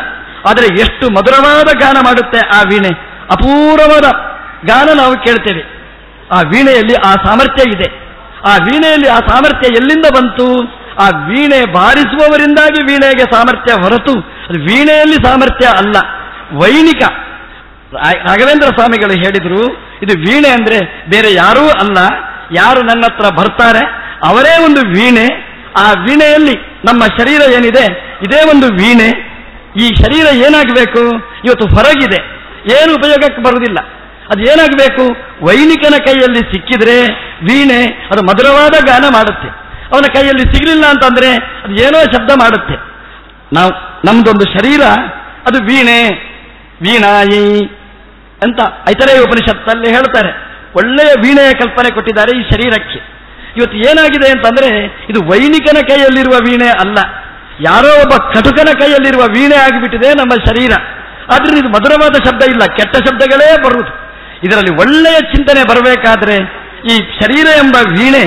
ಆದರೆ ಎಷ್ಟು ಮಧುರವಾದ ಗಾನ ಮಾಡುತ್ತೆ ಆ ವೀಣೆ. ಅಪೂರ್ವವಾದ ಗಾನ ನಾವು ಕೇಳ್ತೇವೆ. ಆ ವೀಣೆಯಲ್ಲಿ ಆ ಸಾಮರ್ಥ್ಯ ಇದೆ. ಆ ವೀಣೆಯಲ್ಲಿ ಆ ಸಾಮರ್ಥ್ಯ ಎಲ್ಲಿಂದ ಬಂತು? ಆ ವೀಣೆ ಬಾರಿಸುವವರಿಂದಾಗಿ ವೀಣೆಗೆ ಸಾಮರ್ಥ್ಯ ಹೊರತು ಅದು ವೀಣೆಯಲ್ಲಿ ಸಾಮರ್ಥ್ಯ ಅಲ್ಲ. ವೈಣಿಕ ರಾಘವೇಂದ್ರ ಸ್ವಾಮಿಗಳು ಹೇಳಿದ್ರು, ಇದು ವೀಣೆ ಅಂದ್ರೆ ಬೇರೆ ಯಾರೂ ಅಲ್ಲ, ಯಾರು ನನ್ನ ಹತ್ರ ಬರ್ತಾರೆ ಅವರೇ ಒಂದು ವೀಣೆ. ಆ ವೀಣೆಯಲ್ಲಿ ನಮ್ಮ ಶರೀರ ಏನಿದೆ ಇದೇ ಒಂದು ವೀಣೆ. ಈ ಶರೀರ ಏನಾಗಬೇಕು? ಇವತ್ತು ಹೊರಗಿದೆ, ಏನು ಉಪಯೋಗಕ್ಕೆ ಬರುವುದಿಲ್ಲ. ಅದು ಏನಾಗಬೇಕು? ವೈಣಿಕನ ಕೈಯಲ್ಲಿ ಸಿಕ್ಕಿದ್ರೆ ವೀಣೆ ಅದು ಮಧುರವಾದ ಗಾನ ಮಾಡುತ್ತೆ. ಅವನ ಕೈಯಲ್ಲಿ ಸಿಗಲಿಲ್ಲ ಅಂತಂದ್ರೆ ಅದು ಏನೋ ಶಬ್ದ ಮಾಡುತ್ತೆ. ನಮ್ದೊಂದು ಶರೀರ ಅದು ವೀಣೆ, ವೀಣಾಯಿ ಅಂತ ಐತರೇಯ ಉಪನಿಷತ್ತಲ್ಲಿ ಹೇಳ್ತಾರೆ. ಒಳ್ಳೆಯ ವೀಣೆಯ ಕಲ್ಪನೆ ಕೊಟ್ಟಿದ್ದಾರೆ ಈ ಶರೀರಕ್ಕೆ. ಇವತ್ತು ಏನಾಗಿದೆ ಅಂತಂದ್ರೆ ಇದು ವೈಣಿಕನ ಕೈಯಲ್ಲಿರುವ ವೀಣೆ ಅಲ್ಲ, ಯಾರೋ ಒಬ್ಬ ಕಟುಕನ ಕೈಯಲ್ಲಿರುವ ವೀಣೆ ಆಗಿಬಿಟ್ಟಿದೆ ನಮ್ಮ ಶರೀರ. ಆದ್ರೆ ಇದು ಮಧುರವಾದ ಶಬ್ದ ಇಲ್ಲ, ಕೆಟ್ಟ ಶಬ್ದಗಳೇ ಬರುವುದು. ಇದರಲ್ಲಿ ಒಳ್ಳೆಯ ಚಿಂತನೆ ಬರಬೇಕಾದ್ರೆ ಈ ಶರೀರ ಎಂಬ ವೀಣೆ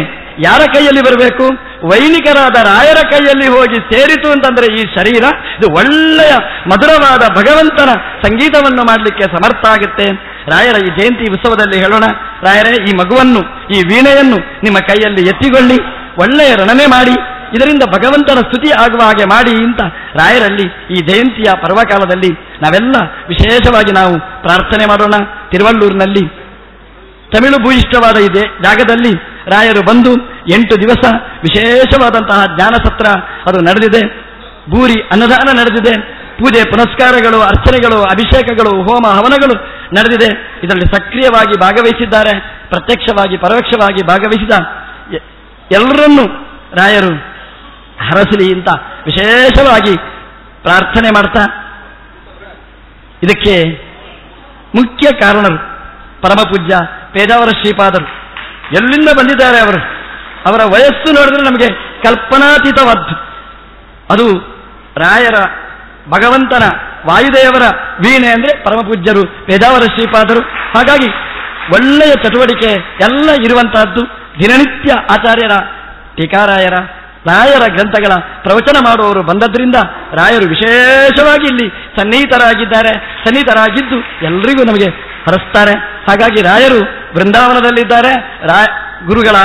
ಯಾರ ಕೈಯಲ್ಲಿ ಬರಬೇಕು? ವೈಣಿಕರಾದ ರಾಯರ ಕೈಯಲ್ಲಿ ಹೋಗಿ ಸೇರಿತು ಅಂತಂದ್ರೆ ಈ ಶರೀರ ಇದು ಒಳ್ಳೆಯ ಮಧುರವಾದ ಭಗವಂತನ ಸಂಗೀತವನ್ನು ಮಾಡಲಿಕ್ಕೆ ಸಮರ್ಥ ಆಗುತ್ತೆ. ರಾಯರ ಈ ಜಯಂತಿ ಉತ್ಸವದಲ್ಲಿ ಹೇಳೋಣ, ರಾಯರೇ ಈ ಮಗುವನ್ನು, ಈ ವೀಣೆಯನ್ನು ನಿಮ್ಮ ಕೈಯಲ್ಲಿ ಎತ್ತಿಕೊಳ್ಳಿ, ಒಳ್ಳೆಯ ರಣನೆ ಮಾಡಿ, ಇದರಿಂದ ಭಗವಂತನ ಸ್ತುತಿ ಆಗುವ ಹಾಗೆ ಮಾಡಿ ಅಂತ ರಾಯರಲ್ಲಿ ಈ ಜಯಂತಿಯ ಪರ್ವಕಾಲದಲ್ಲಿ ನಾವೆಲ್ಲ ವಿಶೇಷವಾಗಿ ನಾವು ಪ್ರಾರ್ಥನೆ ಮಾಡೋಣ. ತಿರುವಳ್ಳೂರಿನಲ್ಲಿ ತಮಿಳು ಭೂಯಿಷ್ಠವಾದ ಇದೆ ಜಾಗದಲ್ಲಿ ರಾಯರು ಬಂದು 8 ದಿವಸ ವಿಶೇಷವಾದಂತಹ ಜ್ಞಾನಸತ್ರ ಅದು ನಡೆದಿದೆ. ಭೂರಿ ಅನ್ನದಾನ ನಡೆದಿದೆ. ಪೂಜೆ ಪುನಸ್ಕಾರಗಳು, ಅರ್ಚನೆಗಳು, ಅಭಿಷೇಕಗಳು, ಹೋಮ ಹವನಗಳು ನಡೆದಿದೆ. ಇದರಲ್ಲಿ ಸಕ್ರಿಯವಾಗಿ ಭಾಗವಹಿಸಿದ್ದಾರೆ. ಪ್ರತ್ಯಕ್ಷವಾಗಿ ಪರೋಕ್ಷವಾಗಿ ಭಾಗವಹಿಸಿದ ಎಲ್ಲರನ್ನೂ ರಾಯರು ಹರಸಲಿ ಅಂತ ವಿಶೇಷವಾಗಿ ಪ್ರಾರ್ಥನೆ ಮಾಡ್ತಾ, ಇದಕ್ಕೆ ಮುಖ್ಯ ಕಾರಣರು ಪರಮಪೂಜ್ಯ ಪೇಜಾವರ ಶ್ರೀಪಾದರು. ಎಲ್ಲಿಂದ ಬಂದಿದ್ದಾರೆ ಅವರು? ಅವರ ವಯಸ್ಸು ನೋಡಿದ್ರೆ ನಮಗೆ ಕಲ್ಪನಾತೀತವಾದ್ದು. ಅದು ರಾಯರ ಭಗವಂತನ ವಾಯುದೇವರ ವೀಣೆ ಅಂದರೆ ಪರಮಪೂಜ್ಯರು ಪೇಜಾವರ ಶ್ರೀಪಾದರು. ಹಾಗಾಗಿ ಒಳ್ಳೆಯ ಚಟುವಟಿಕೆ ಎಲ್ಲ ಇರುವಂತಹದ್ದು. ದಿನನಿತ್ಯ ಆಚಾರ್ಯರ, ಟೀಕಾರಾಯರ, ರಾಯರ ಗ್ರಂಥಗಳ ಪ್ರವಚನ ಮಾಡುವವರು ಬಂದದ್ರಿಂದ ರಾಯರು ವಿಶೇಷವಾಗಿ ಇಲ್ಲಿ ಸನ್ನಿಹಿತರಾಗಿದ್ದಾರೆ. ಸನ್ನಿಹಿತರಾಗಿದ್ದು ಎಲ್ರಿಗೂ ನಮಗೆ ಹರಸ್ತಾರೆ. ಹಾಗಾಗಿ ರಾಯರು ಬೃಂದಾವನದಲ್ಲಿದ್ದಾರೆ, ಗುರುಗಳ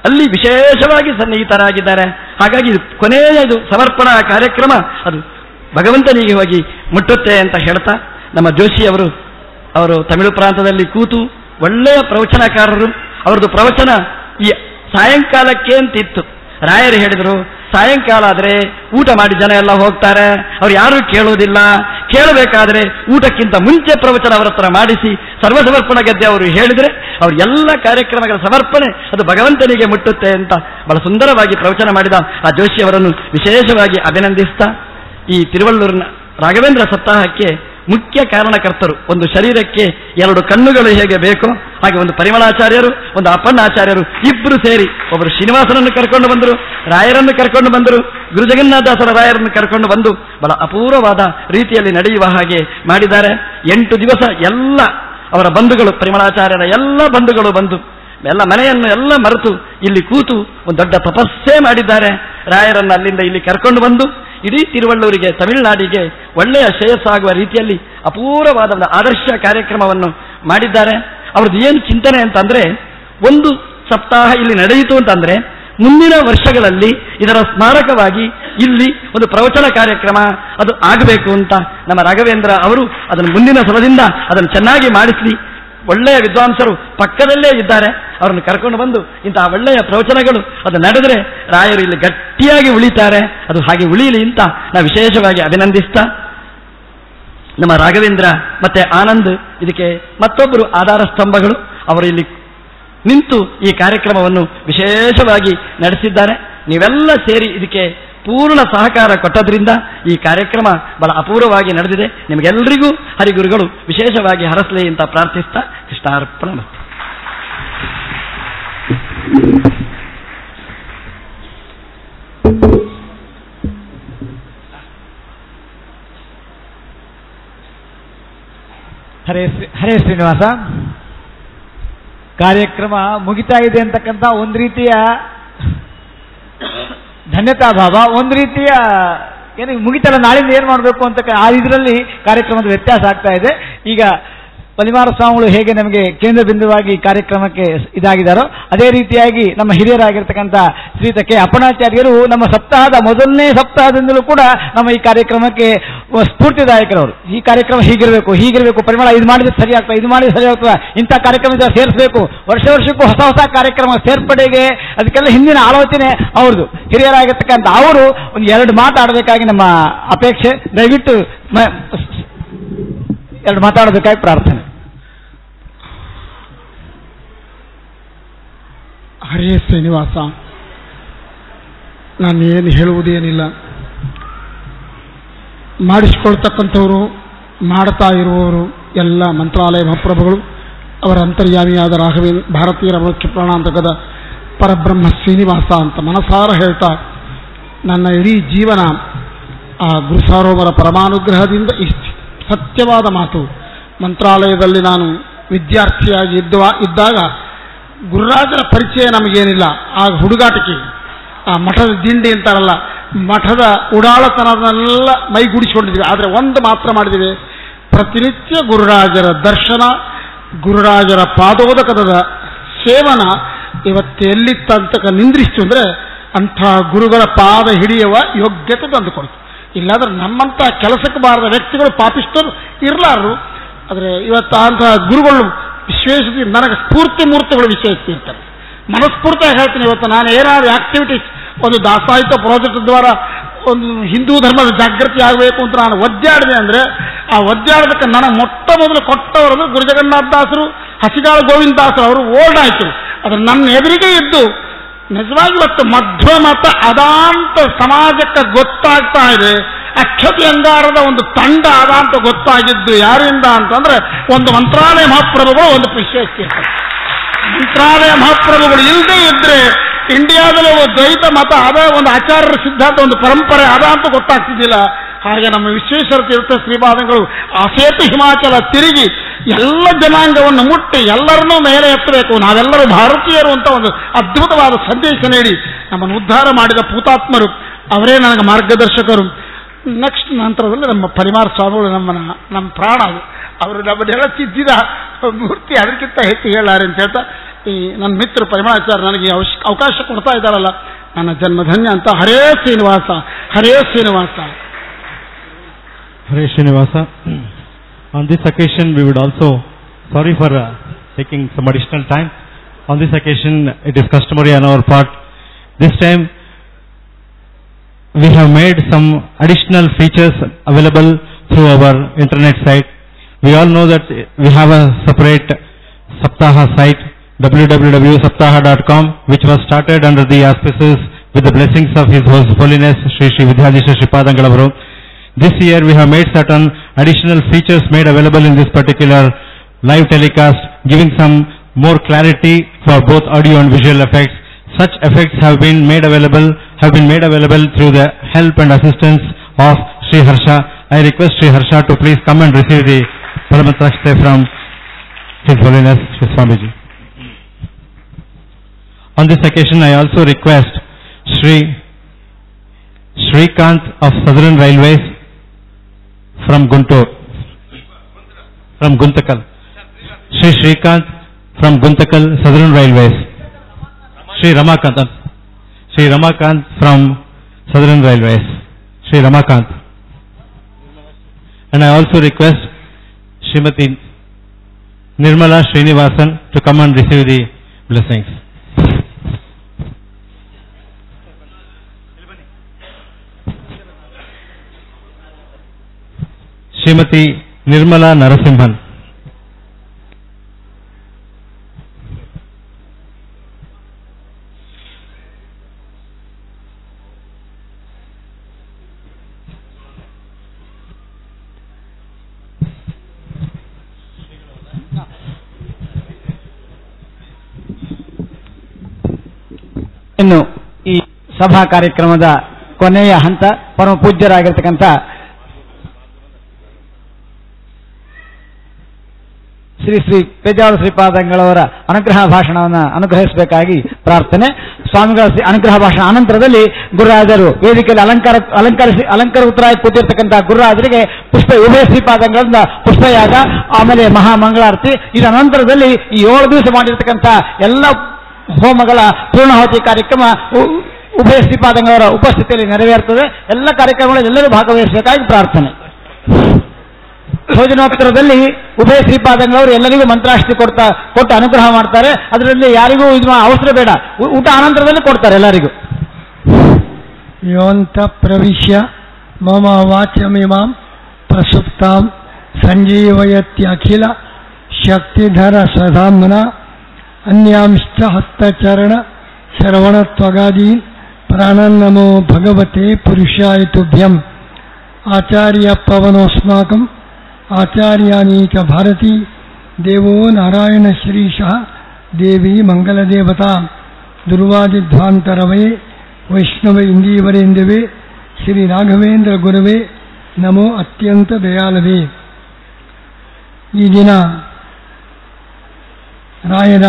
ಅಲ್ಲಿ ವಿಶೇಷವಾಗಿ ಸನ್ನಿಹಿತರಾಗಿದ್ದಾರೆ. ಹಾಗಾಗಿ ಕೊನೆಯ ಇದು ಸಮರ್ಪಣಾ ಕಾರ್ಯಕ್ರಮ ಅದು ಭಗವಂತನಿಗೆ ಹೋಗಿ ಮುಟ್ಟುತ್ತೆ ಅಂತ ಹೇಳ್ತಾ ನಮ್ಮ ಜೋಶಿಯವರು ಅವರು ತಮಿಳು ಪ್ರಾಂತದಲ್ಲಿ ಕೂತು ಒಳ್ಳೆಯ ಪ್ರವಚನಕಾರರು. ಅವರದ್ದು ಪ್ರವಚನ ಈ ಸಾಯಂಕಾಲಕ್ಕೆ ಅಂತಿತ್ತು. ರಾಯರು ಹೇಳಿದರು, ಸಾಯಂಕಾಲ ಆದರೆ ಊಟ ಮಾಡಿ ಜನ ಎಲ್ಲ ಹೋಗ್ತಾರೆ, ಅವ್ರು ಯಾರೂ ಕೇಳೋದಿಲ್ಲ, ಕೇಳಬೇಕಾದ್ರೆ ಊಟಕ್ಕಿಂತ ಮುಂಚೆ ಪ್ರವಚನ ಅವರ ಹತ್ರ ಮಾಡಿಸಿ ಸರ್ವಸಮರ್ಪಣ ಗದ್ದೆ ಅವರು ಹೇಳಿದರೆ ಅವ್ರ ಎಲ್ಲ ಕಾರ್ಯಕ್ರಮಗಳ ಸಮರ್ಪಣೆ ಅದು ಭಗವಂತನಿಗೆ ಮುಟ್ಟುತ್ತೆ ಅಂತ ಬಹಳ ಸುಂದರವಾಗಿ ಪ್ರವಚನ ಮಾಡಿದ ಆ ಜೋಶಿಯವರನ್ನು ವಿಶೇಷವಾಗಿ ಅಭಿನಂದಿಸ್ತಾ, ಈ ತಿರುವಳ್ಳೂರಿನ ರಾಘವೇಂದ್ರ ಸಪ್ತಾಹಕ್ಕೆ ಮುಖ್ಯ ಕಾರಣಕರ್ತರು. ಒಂದು ಶರೀರಕ್ಕೆ 2 ಕಣ್ಣುಗಳು ಹೇಗೆ ಬೇಕೋ ಹಾಗೆ ಒಂದು ಪರಿಮಳಾಚಾರ್ಯರು, ಒಂದು ಅಪ್ಪಣ್ಣಾಚಾರ್ಯರು ಇಬ್ಬರು ಸೇರಿ ಒಬ್ಬರು ಶ್ರೀನಿವಾಸನನ್ನು ಕರ್ಕೊಂಡು ಬಂದರು, ರಾಯರನ್ನು ಕರ್ಕೊಂಡು ಬಂದರು, ಗುರುಜಗನ್ನಾಥದಾಸರ ರಾಯರನ್ನು ಕರ್ಕೊಂಡು ಬಂದು ಬಹಳ ಅಪೂರ್ವವಾದ ರೀತಿಯಲ್ಲಿ ನಡೆಯುವ ಹಾಗೆ ಮಾಡಿದ್ದಾರೆ. 8 ದಿವಸ ಎಲ್ಲ ಅವರ ಬಂಧುಗಳು, ಪರಿಮಳಾಚಾರ್ಯರ ಎಲ್ಲ ಬಂಧುಗಳು ಬಂದು ಎಲ್ಲ ಮನೆಯನ್ನು ಎಲ್ಲ ಮರೆತು ಇಲ್ಲಿ ಕೂತು ಒಂದು ದೊಡ್ಡ ತಪಸ್ಸೇ ಮಾಡಿದ್ದಾರೆ. ರಾಯರನ್ನು ಅಲ್ಲಿಂದ ಇಲ್ಲಿ ಕರ್ಕೊಂಡು ಬಂದು ಇಡೀ ತಿರುವಳ್ಳೂರಿಗೆ, ತಮಿಳುನಾಡಿಗೆ ಒಳ್ಳೆಯ ಶ್ರೇಯಸ್ಸಾಗುವ ರೀತಿಯಲ್ಲಿ ಅಪೂರ್ವವಾದ ಒಂದು ಆದರ್ಶ ಕಾರ್ಯಕ್ರಮವನ್ನು ಮಾಡಿದ್ದಾರೆ. ಅವ್ರದ್ದು ಏನು ಚಿಂತನೆ ಅಂತಂದ್ರೆ, ಒಂದು ಸಪ್ತಾಹ ಇಲ್ಲಿ ನಡೆಯಿತು ಅಂತಂದ್ರೆ ಮುಂದಿನ ವರ್ಷಗಳಲ್ಲಿ ಇದರ ಸ್ಮಾರಕವಾಗಿ ಇಲ್ಲಿ ಒಂದು ಪ್ರವಚನ ಕಾರ್ಯಕ್ರಮ ಅದು ಆಗಬೇಕು ಅಂತ ನಮ್ಮ ರಾಘವೇಂದ್ರ ಅವರು ಅದನ್ನು ಮುಂದಿನ ಸಲದಿಂದ ಅದನ್ನು ಚೆನ್ನಾಗಿ ಮಾಡಿಸಿ, ಒಳ್ಳೆಯ ವಿದ್ವಾಂಸರು ಪಕ್ಕದಲ್ಲೇ ಇದ್ದಾರೆ, ಅವರನ್ನು ಕರ್ಕೊಂಡು ಬಂದು ಇಂತಹ ಒಳ್ಳೆಯ ಪ್ರವಚನಗಳು ಅದು ನಡೆದರೆ ರಾಯರು ಇಲ್ಲಿ ಗಟ್ಟಿಯಾಗಿ ಉಳಿತಾರೆ. ಅದು ಹಾಗೆ ಉಳಿಯಲಿ ಅಂತ ನಾವು ವಿಶೇಷವಾಗಿ ಅಭಿನಂದಿಸ್ತಾ, ನಮ್ಮ ರಾಘವೇಂದ್ರ ಮತ್ತೆ ಆನಂದ್ ಇದಕ್ಕೆ ಮತ್ತೊಬ್ಬರು ಆಧಾರ ಸ್ತಂಭಗಳು, ಅವರು ಇಲ್ಲಿ ನಿಂತು ಈ ಕಾರ್ಯಕ್ರಮವನ್ನು ವಿಶೇಷವಾಗಿ ನಡೆಸಿದ್ದಾರೆ. ನೀವೆಲ್ಲ ಸೇರಿ ಇದಕ್ಕೆ ಪೂರ್ಣ ಸಹಕಾರ ಕೊಟ್ಟದ್ರಿಂದ ಈ ಕಾರ್ಯಕ್ರಮ ಬಹಳ ಅಪೂರ್ವವಾಗಿ ನಡೆದಿದೆ. ನಿಮಗೆಲ್ಲರಿಗೂ ಹರಿಗುರುಗಳು ವಿಶೇಷವಾಗಿ ಹರಸಲಿ ಅಂತ ಪ್ರಾರ್ಥಿಸ್ತಾ ಕೃಷ್ಣಾರ್ಪಣ ಮಸ್ತು. ಹರೇ ಶ್ರೀನಿವಾಸ, ಕಾರ್ಯಕ್ರಮ ಮುಗಿತಾ ಇದೆ ಅಂತಕ್ಕಂಥ ಒಂದು ರೀತಿಯ ಧನ್ಯತಾ ಭಾವ, ಒಂದು ರೀತಿಯ ಏನು ಮುಗಿತಲ್ಲ ನಾಳಿಂದ ಏನು ಮಾಡಬೇಕು ಅಂತ ಆ ಇದರಲ್ಲಿ ಕಾರ್ಯಕ್ರಮದ ವ್ಯತ್ಯಾಸ ಆಗ್ತಾ ಇದೆ. ಈಗ ಪರಿವಾರ ಸ್ವಾಮಿಗಳು ಹೇಗೆ ನಮಗೆ ಕೇಂದ್ರ ಬಿಂದುವಾಗಿ ಕಾರ್ಯಕ್ರಮಕ್ಕೆ ಇದಾಗಿದ್ದಾರೋ ಅದೇ ರೀತಿಯಾಗಿ ನಮ್ಮ ಹಿರಿಯರಾಗಿರ್ತಕ್ಕಂಥ ಶ್ರೀಯುತ ಕೆ ಅಪ್ಪಣಾಚಾರ್ಯರು ನಮ್ಮ ಸಪ್ತಾಹದ ಮೊದಲನೇ ಸಪ್ತಾಹದಿಂದಲೂ ಕೂಡ ನಮ್ಮ ಈ ಕಾರ್ಯಕ್ರಮಕ್ಕೆ ಸ್ಫೂರ್ತಿದಾಯಕರವರು. ಈ ಕಾರ್ಯಕ್ರಮ ಹೀಗಿರಬೇಕು, ಪರಿಮಳ ಇದು ಮಾಡಿದ್ರೆ ಸರಿ ಆಗ್ತದೆ, ಇದು ಮಾಡಿದ್ರೆ ಸರಿ ಆಗ್ತದೆ, ಇಂಥ ಕಾರ್ಯಕ್ರಮದ ಸೇರಿಸಬೇಕು, ವರ್ಷಕ್ಕೂ ಹೊಸ ಕಾರ್ಯಕ್ರಮ ಸೇರ್ಪಡೆಗೆ ಅದಕ್ಕೆಲ್ಲ ಹಿಂದಿನ ಆಲೋಚನೆ ಅವ್ರದ್ದು. ಹಿರಿಯರಾಗಿರ್ತಕ್ಕಂಥ ಅವರು ಒಂದು 2 ಮಾತಾಡಬೇಕಾಗಿ ನಮ್ಮ ಅಪೇಕ್ಷೆ. ದಯವಿಟ್ಟು 2 ಮಾತಾಡಬೇಕಾಗಿ ಪ್ರಾರ್ಥನೆ. ಹರೇ ಶ್ರೀನಿವಾಸ, ನಾನು ಏನು ಹೇಳುವುದೇನಿಲ್ಲ. ಮಾಡಿಸಿಕೊಳ್ತಕ್ಕಂಥವರು, ಮಾಡ್ತಾ ಇರುವವರು ಎಲ್ಲ ಮಂತ್ರಾಲಯ ಮಹಾಪ್ರಭುಗಳು, ಅವರ ಅಂತರ್ಯಾಮಿಯಾದ ರಾಘವೇಂದ್ರ ಭಾರತೀಯರ ಮುಖ್ಯ ಪ್ರಾಣಾಂತಕದ ಪರಬ್ರಹ್ಮ ಶ್ರೀನಿವಾಸ ಅಂತ ಮನಸಾರ ಹೇಳ್ತಾ, ನನ್ನ ಇಡೀ ಜೀವನ ಆ ಗುರುಸಾರೋವರ ಪರಮಾನುಗ್ರಹದಿಂದ ಇಷ್ಟು ಸತ್ಯವಾದ ಮಾತು. ಮಂತ್ರಾಲಯದಲ್ಲಿ ನಾನು ವಿದ್ಯಾರ್ಥಿಯಾಗಿ ಇದ್ದಾಗ ಗುರುರಾಜರ ಪರಿಚಯ ನಮಗೇನಿಲ್ಲ. ಆ ಹುಡುಗಾಟಿಕೆ, ಆ ಮಠದ ದಿಂಡಿ ಅಂತಾರಲ್ಲ, ಮಠದ ಉಡಾಳತನದನ್ನೆಲ್ಲ ಮೈಗೂಡಿಸಿಕೊಂಡಿದ್ದೀವಿ. ಆದರೆ ಒಂದು ಮಾತ್ರ ಮಾಡಿದ್ದೀವಿ, ಪ್ರತಿನಿತ್ಯ ಗುರುರಾಜರ ದರ್ಶನ, ಗುರುರಾಜರ ಪಾದೋದಕದ ಸೇವನ ಇವತ್ತೆಲ್ಲಿತ್ತಂತಕ ನಿಂದ್ರಿಸ್ತು ಅಂದರೆ ಅಂಥ ಗುರುಗಳ ಪಾದ ಹಿಡಿಯುವ ಯೋಗ್ಯತೆ ತಂದುಕೊಡ್ತು. ಇಲ್ಲಾಂದ್ರೆ ನಮ್ಮಂಥ ಕೆಲಸಕ್ಕೆ ಬಾರದ ವ್ಯಕ್ತಿಗಳು ಪಾಪಿಷ್ಟರು ಇರಲಾರರು. ಆದರೆ ಇವತ್ತು ಅಂತಹ ಗುರುಗಳು ವಿಶ್ವೇಷತೆ ನನಗೆ ಸ್ಫೂರ್ತಿ ಮೂರ್ತಿಗಳು ವಿಶೇಷಿರ್ತಾರೆ. ಮನಸ್ಫೂರ್ತಿಯಾಗಿ ಹೇಳ್ತೀನಿ, ಇವತ್ತು ನಾನು ಏನಾದರೂ ಆಕ್ಟಿವಿಟೀಸ್ ಒಂದು ದಾಸಾಹಿತ್ಯ ಪ್ರಾಜೆಕ್ಟ್ ದ್ವಾರ ಒಂದು ಹಿಂದೂ ಧರ್ಮದ ಜಾಗೃತಿ ಆಗಬೇಕು ಅಂತ ನಾನು ಒದ್ದಾಡಿದೆ ಅಂದರೆ ಆ ಒದ್ದಾಡೋದಕ್ಕೆ ನನಗೆ ಮೊಟ್ಟ ಮೊದಲು ಕೊಟ್ಟವರು ಗುರುಜಗನ್ನಾಥದಾಸರು, ಹಸಿಗಾಳ ಗೋವಿಂದದಾಸರು. ಅವರು ಓಲ್ಡ್ ಆಯಿತು, ಆದರೆ ನನ್ನ ಎದುರಿಗೆ ಇದ್ದು ನಿಜವಾಗಿ ಇವತ್ತು ಮಧ್ವಮತ ಅದಾಂತ ಸಮಾಜಕ್ಕೆ ಗೊತ್ತಾಗ್ತಾ ಇದೆ. ಅಕ್ಷತೆ ಅಂಗಾರದ ಒಂದು ತಂಡ ಅದಾಂತ ಗೊತ್ತಾಗಿದ್ದು ಯಾರಿಂದ ಅಂತಂದ್ರೆ ಒಂದು ಮಂತ್ರಾಲಯ ಮಹಾಪ್ರಭುಗಳು ಒಂದು ವಿಶೇಷ. ಮಂತ್ರಾಲಯ ಮಹಾಪ್ರಭುಗಳು ಇಲ್ಲದೆ ಇದ್ರೆ ಇಂಡಿಯಾದಲ್ಲಿ ದ್ವೈತ ಮತ ಅದ ಒಂದು ಆಚಾರ್ಯರ ಸಿದ್ಧಾಂತ ಒಂದು ಪರಂಪರೆ ಅದ ಅಂತ ಗೊತ್ತಾಗ್ತಿದ್ದಿಲ್ಲ. ಹಾಗೆ ನಮ್ಮ ವಿಶ್ವೇಶ್ವರ ತೀರ್ಥ ಶ್ರೀಪಾದಂಗಳು ಅಸೇತು ಹಿಮಾಚಲ ತಿರುಗಿ ಎಲ್ಲ ಜನಾಂಗವನ್ನು ಮುಟ್ಟಿ ಎಲ್ಲರನ್ನೂ ಮೇಲೆ ಎತ್ತಬೇಕು, ನಾವೆಲ್ಲರೂ ಭಾರತೀಯರು ಅಂತ ಒಂದು ಅದ್ಭುತವಾದ ಸಂದೇಶ ನೀಡಿ ನಮ್ಮನ್ನು ಉದ್ಧಾರ ಮಾಡಿದ ಪೂತಾತ್ಮರು ಅವರೇ ನನಗೆ ಮಾರ್ಗದರ್ಶಕರು. ನೆಕ್ಸ್ಟ್ ನಂತರದಲ್ಲಿ ನಮ್ಮ ಪರಿವಾರ ಸ್ವಾಮಿಗಳು ನಮ್ಮ ಪ್ರಾಣ, ಅವರು ನಮ್ಮನ್ನೆಲ್ಲ ತಿದ್ದಿದ ಮೂರ್ತಿ, ಅದಕ್ಕಿಂತ ಹೆಚ್ಚು ಹೇಳಾರೆ ಅಂತ ಹೇಳ್ತಾ ಈ ನನ್ನ ಮಿತ್ರ ಪರಿಮಳಾಚಾರ್ಯ ನನಗೆ ಅವಕಾಶ ಕೊಡ್ತಾ ಇದ್ದಾರಲ್ಲ, ನನ್ನ ಜನ್ಮಧನ್ಯ ಅಂತ. ಹರೇ ಶ್ರೀನಿವಾಸ, ಹರೇ Srinivasa. Hare Srinivasa. On this occasion, we would also, sorry for taking some additional time. On this occasion, it is customary on our part. This time, we have made some additional features available through our internet site. We all know that we have a separate Saptaha site, www.saptaha.com, which was started under the auspices with the blessings of His Holiness Shri Shri Vidyadhishta Shripadangalavaru. This year we have made certain additional features made available in this particular live telecast, giving some more clarity for both audio and visual effects. Such effects have been made available through the help and assistance of Sri Harsha. I request Sri Harsha to please come and receive the Paramatrakshte from His Holiness Shri Swamiji. On this occasion, I also request Shri Shrikant of Southern Railways from Guntur, from Guntakal. Shri Shrikant from Guntakal, Southern Railways. Shri Ramakant from Southern Railways. Shri Ramakant. And I also request Srimati Nirmala Srinivasan to come and receive the blessings. Srimati Nirmala Narasimhan. ಇನ್ನು ಈ ಸಭಾ ಕಾರ್ಯಕ್ರಮದ ಕೊನೆಯ ಹಂತ ಪರಮ ಪೂಜ್ಯರಾಗಿರ್ತಕ್ಕಂಥ ಶ್ರೀ ಶ್ರೀ ಪೇಜಾವರ ಶ್ರೀಪಾದಂಗಳವರ ಅನುಗ್ರಹ ಭಾಷಣವನ್ನು ಅನುಗ್ರಹಿಸಬೇಕಾಗಿ ಪ್ರಾರ್ಥನೆ. ಸ್ವಾಮಿಗಳ ಅನುಗ್ರಹ ಭಾಷಣ ಅನಂತರದಲ್ಲಿ ಗುರುರಾಜರು ವೇದಿಕೆಯಲ್ಲಿ ಅಲಂಕಾರಯುತರಾಗಿ ಕೂತಿರ್ತಕ್ಕಂಥ ಗುರುರಾಜರಿಗೆ ಉಭಯ ಶ್ರೀಪಾದಂಗಳಿಂದ ಪುಷ್ಪಯಾಗ, ಆಮೇಲೆ ಮಹಾಮಂಗಳಾರತಿ. ಇದರ ನಂತರದಲ್ಲಿ ಈ 7 ದಿವಸ ಮಾಡಿರ್ತಕ್ಕಂಥ ಎಲ್ಲ ಹೋಮಗಳ ಪೂರ್ಣಾಹುತಿ ಕಾರ್ಯಕ್ರಮ ಉಭಯ ಶ್ರೀಪಾದಂಗಳವರ ಉಪಸ್ಥಿತಿಯಲ್ಲಿ ನೆರವೇರುತ್ತದೆ. ಎಲ್ಲ ಕಾರ್ಯಕ್ರಮಗಳಲ್ಲಿ ಎಲ್ಲರೂ ಭಾಗವಹಿಸಬೇಕಾಗಿ ಪ್ರಾರ್ಥನೆ. ಭೋಜನೋತ್ತರದಲ್ಲಿ ಉಭಯ ಶ್ರೀಪಾದಂಗಳವರು ಎಲ್ಲರಿಗೂ ಮಂತ್ರಾಷ್ಟಿ ಕೊಟ್ಟು ಅನುಗ್ರಹ ಮಾಡ್ತಾರೆ. ಅದರಲ್ಲಿ ಯಾರಿಗೂ ಇದು ಅವಸರ ಬೇಡ, ಊಟ ಅನಂತರದಲ್ಲಿ ಕೊಡ್ತಾರೆ ಎಲ್ಲರಿಗೂ. ಯೋಂತ ಪ್ರವಿಶ್ಯ ಮಮ ವಾಚಮಿಮಾಂ ಪ್ರಸುಪ್ತಾಂ ಸಂಜೀವಯತ್ಯಖಿಲ ಶಕ್ತಿಧರ ಸಧಾಮ್ನ ಅನ್ಯಾಂಶ್ಚ ಹಸ್ತಚರಣ ಶ್ರವಣತ್ವಗಾದೀನ್ ಪ್ರಾಣನ್ನಮೋ ಭಗವತೆ ಪುರುಷಾಯ ತುಭ್ಯಂ. ಆಚಾರ್ಯ ಪವನೋಸ್ಮಾಕಂ ಆಚಾರ್ಯಾನೀಕ ಭಾರತಿ ದೇವೋ ನಾರಾಯಣ ಶ್ರೀಶಃ ದೇವಿ ಮಂಗಲದೇವತಾ ದುರ್ವಾದಿಧ್ವಾಂತರವೇ ವೈಷ್ಣವ ಇಂದೀವರೇಂದವೇ ಶ್ರೀ ರಾಘವೇಂದ್ರ ಗುರವೇ ನಮೋ ಅತ್ಯಂತ ದಯಾಲವೇ. ಈ ದಿನ ರಾಯರ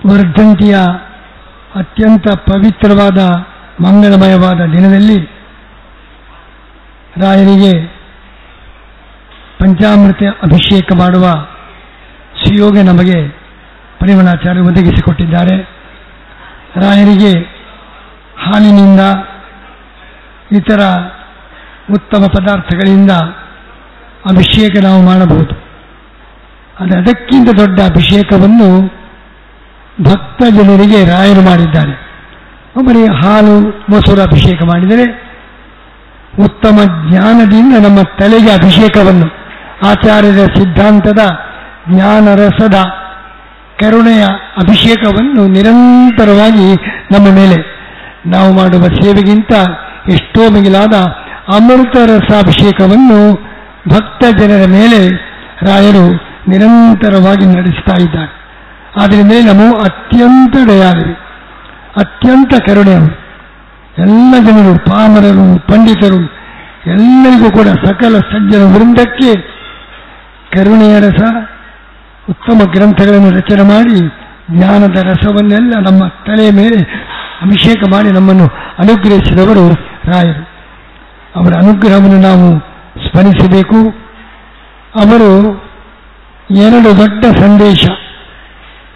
ವರ್ಧಂತಿಯ ಅತ್ಯಂತ ಪವಿತ್ರವಾದ ಮಂಗಳಮಯವಾದ ದಿನದಲ್ಲಿ ರಾಯರಿಗೆ ಪಂಚಾಮೃತ ಅಭಿಷೇಕ ಮಾಡುವ ಸುಯೋಗ ನಮಗೆ ಪರಿಮಳಾಚಾರ್ಯ ಒದಗಿಸಿಕೊಟ್ಟಿದ್ದಾರೆ. ರಾಯರಿಗೆ ಹಾಲಿನಿಂದ ಇತರ ಉತ್ತಮ ಪದಾರ್ಥಗಳಿಂದ ಅಭಿಷೇಕ ನಾವು ಮಾಡಬಹುದು. ಅದಕ್ಕಿಂತ ದೊಡ್ಡ ಅಭಿಷೇಕವನ್ನು ಭಕ್ತ ಜನರಿಗೆ ರಾಯರು ಮಾಡಿದ್ದಾರೆ. ಒಬ್ಬರಿಗೆ ಹಾಲು ಮೊಸರು ಅಭಿಷೇಕ ಮಾಡಿದರೆ, ಉತ್ತಮ ಜ್ಞಾನದಿಂದ ನಮ್ಮ ತಲೆಗೆ ಅಭಿಷೇಕವನ್ನು, ಆಚಾರ್ಯರ ಸಿದ್ಧಾಂತದ ಜ್ಞಾನರಸದ ಕರುಣೆಯ ಅಭಿಷೇಕವನ್ನು ನಿರಂತರವಾಗಿ ನಮ್ಮ ಮೇಲೆ ನಾವು ಮಾಡುವ ಸೇವೆಗಿಂತ ಎಷ್ಟೋ ಮಿಗಿಲಾದ ಅಮೃತ ರಸಾಭಿಷೇಕವನ್ನು ಭಕ್ತ ಜನರ ಮೇಲೆ ರಾಯರು ನಿರಂತರವಾಗಿ ನಡೆಸ್ತಾ ಇದ್ದಾರೆ. ಆದ್ದರಿಂದ ನಾವು ಅತ್ಯಂತ ದಯಾಳುವೆ, ಅತ್ಯಂತ ಕರುಣೆಯವರು. ಎಲ್ಲ ಜನರು, ಪಾಮರರು, ಪಂಡಿತರು ಎಲ್ಲರಿಗೂ ಕೂಡ ಸಕಲ ಸಜ್ಜನ ವೃಂದಕ್ಕೆ ಕರುಣೆಯ ರಸ, ಉತ್ತಮ ಗ್ರಂಥಗಳನ್ನು ರಚನೆ ಮಾಡಿ ಜ್ಞಾನದ ರಸವನ್ನೆಲ್ಲ ನಮ್ಮ ತಲೆಯ ಮೇಲೆ ಅಭಿಷೇಕ ಮಾಡಿ ನಮ್ಮನ್ನು ಅನುಗ್ರಹಿಸಿದವರು ರಾಯರು. ಅವರ ಅನುಗ್ರಹವನ್ನು ನಾವು ಸ್ಮರಿಸಬೇಕು. ಅವರು 2 ದೊಡ್ಡ ಸಂದೇಶ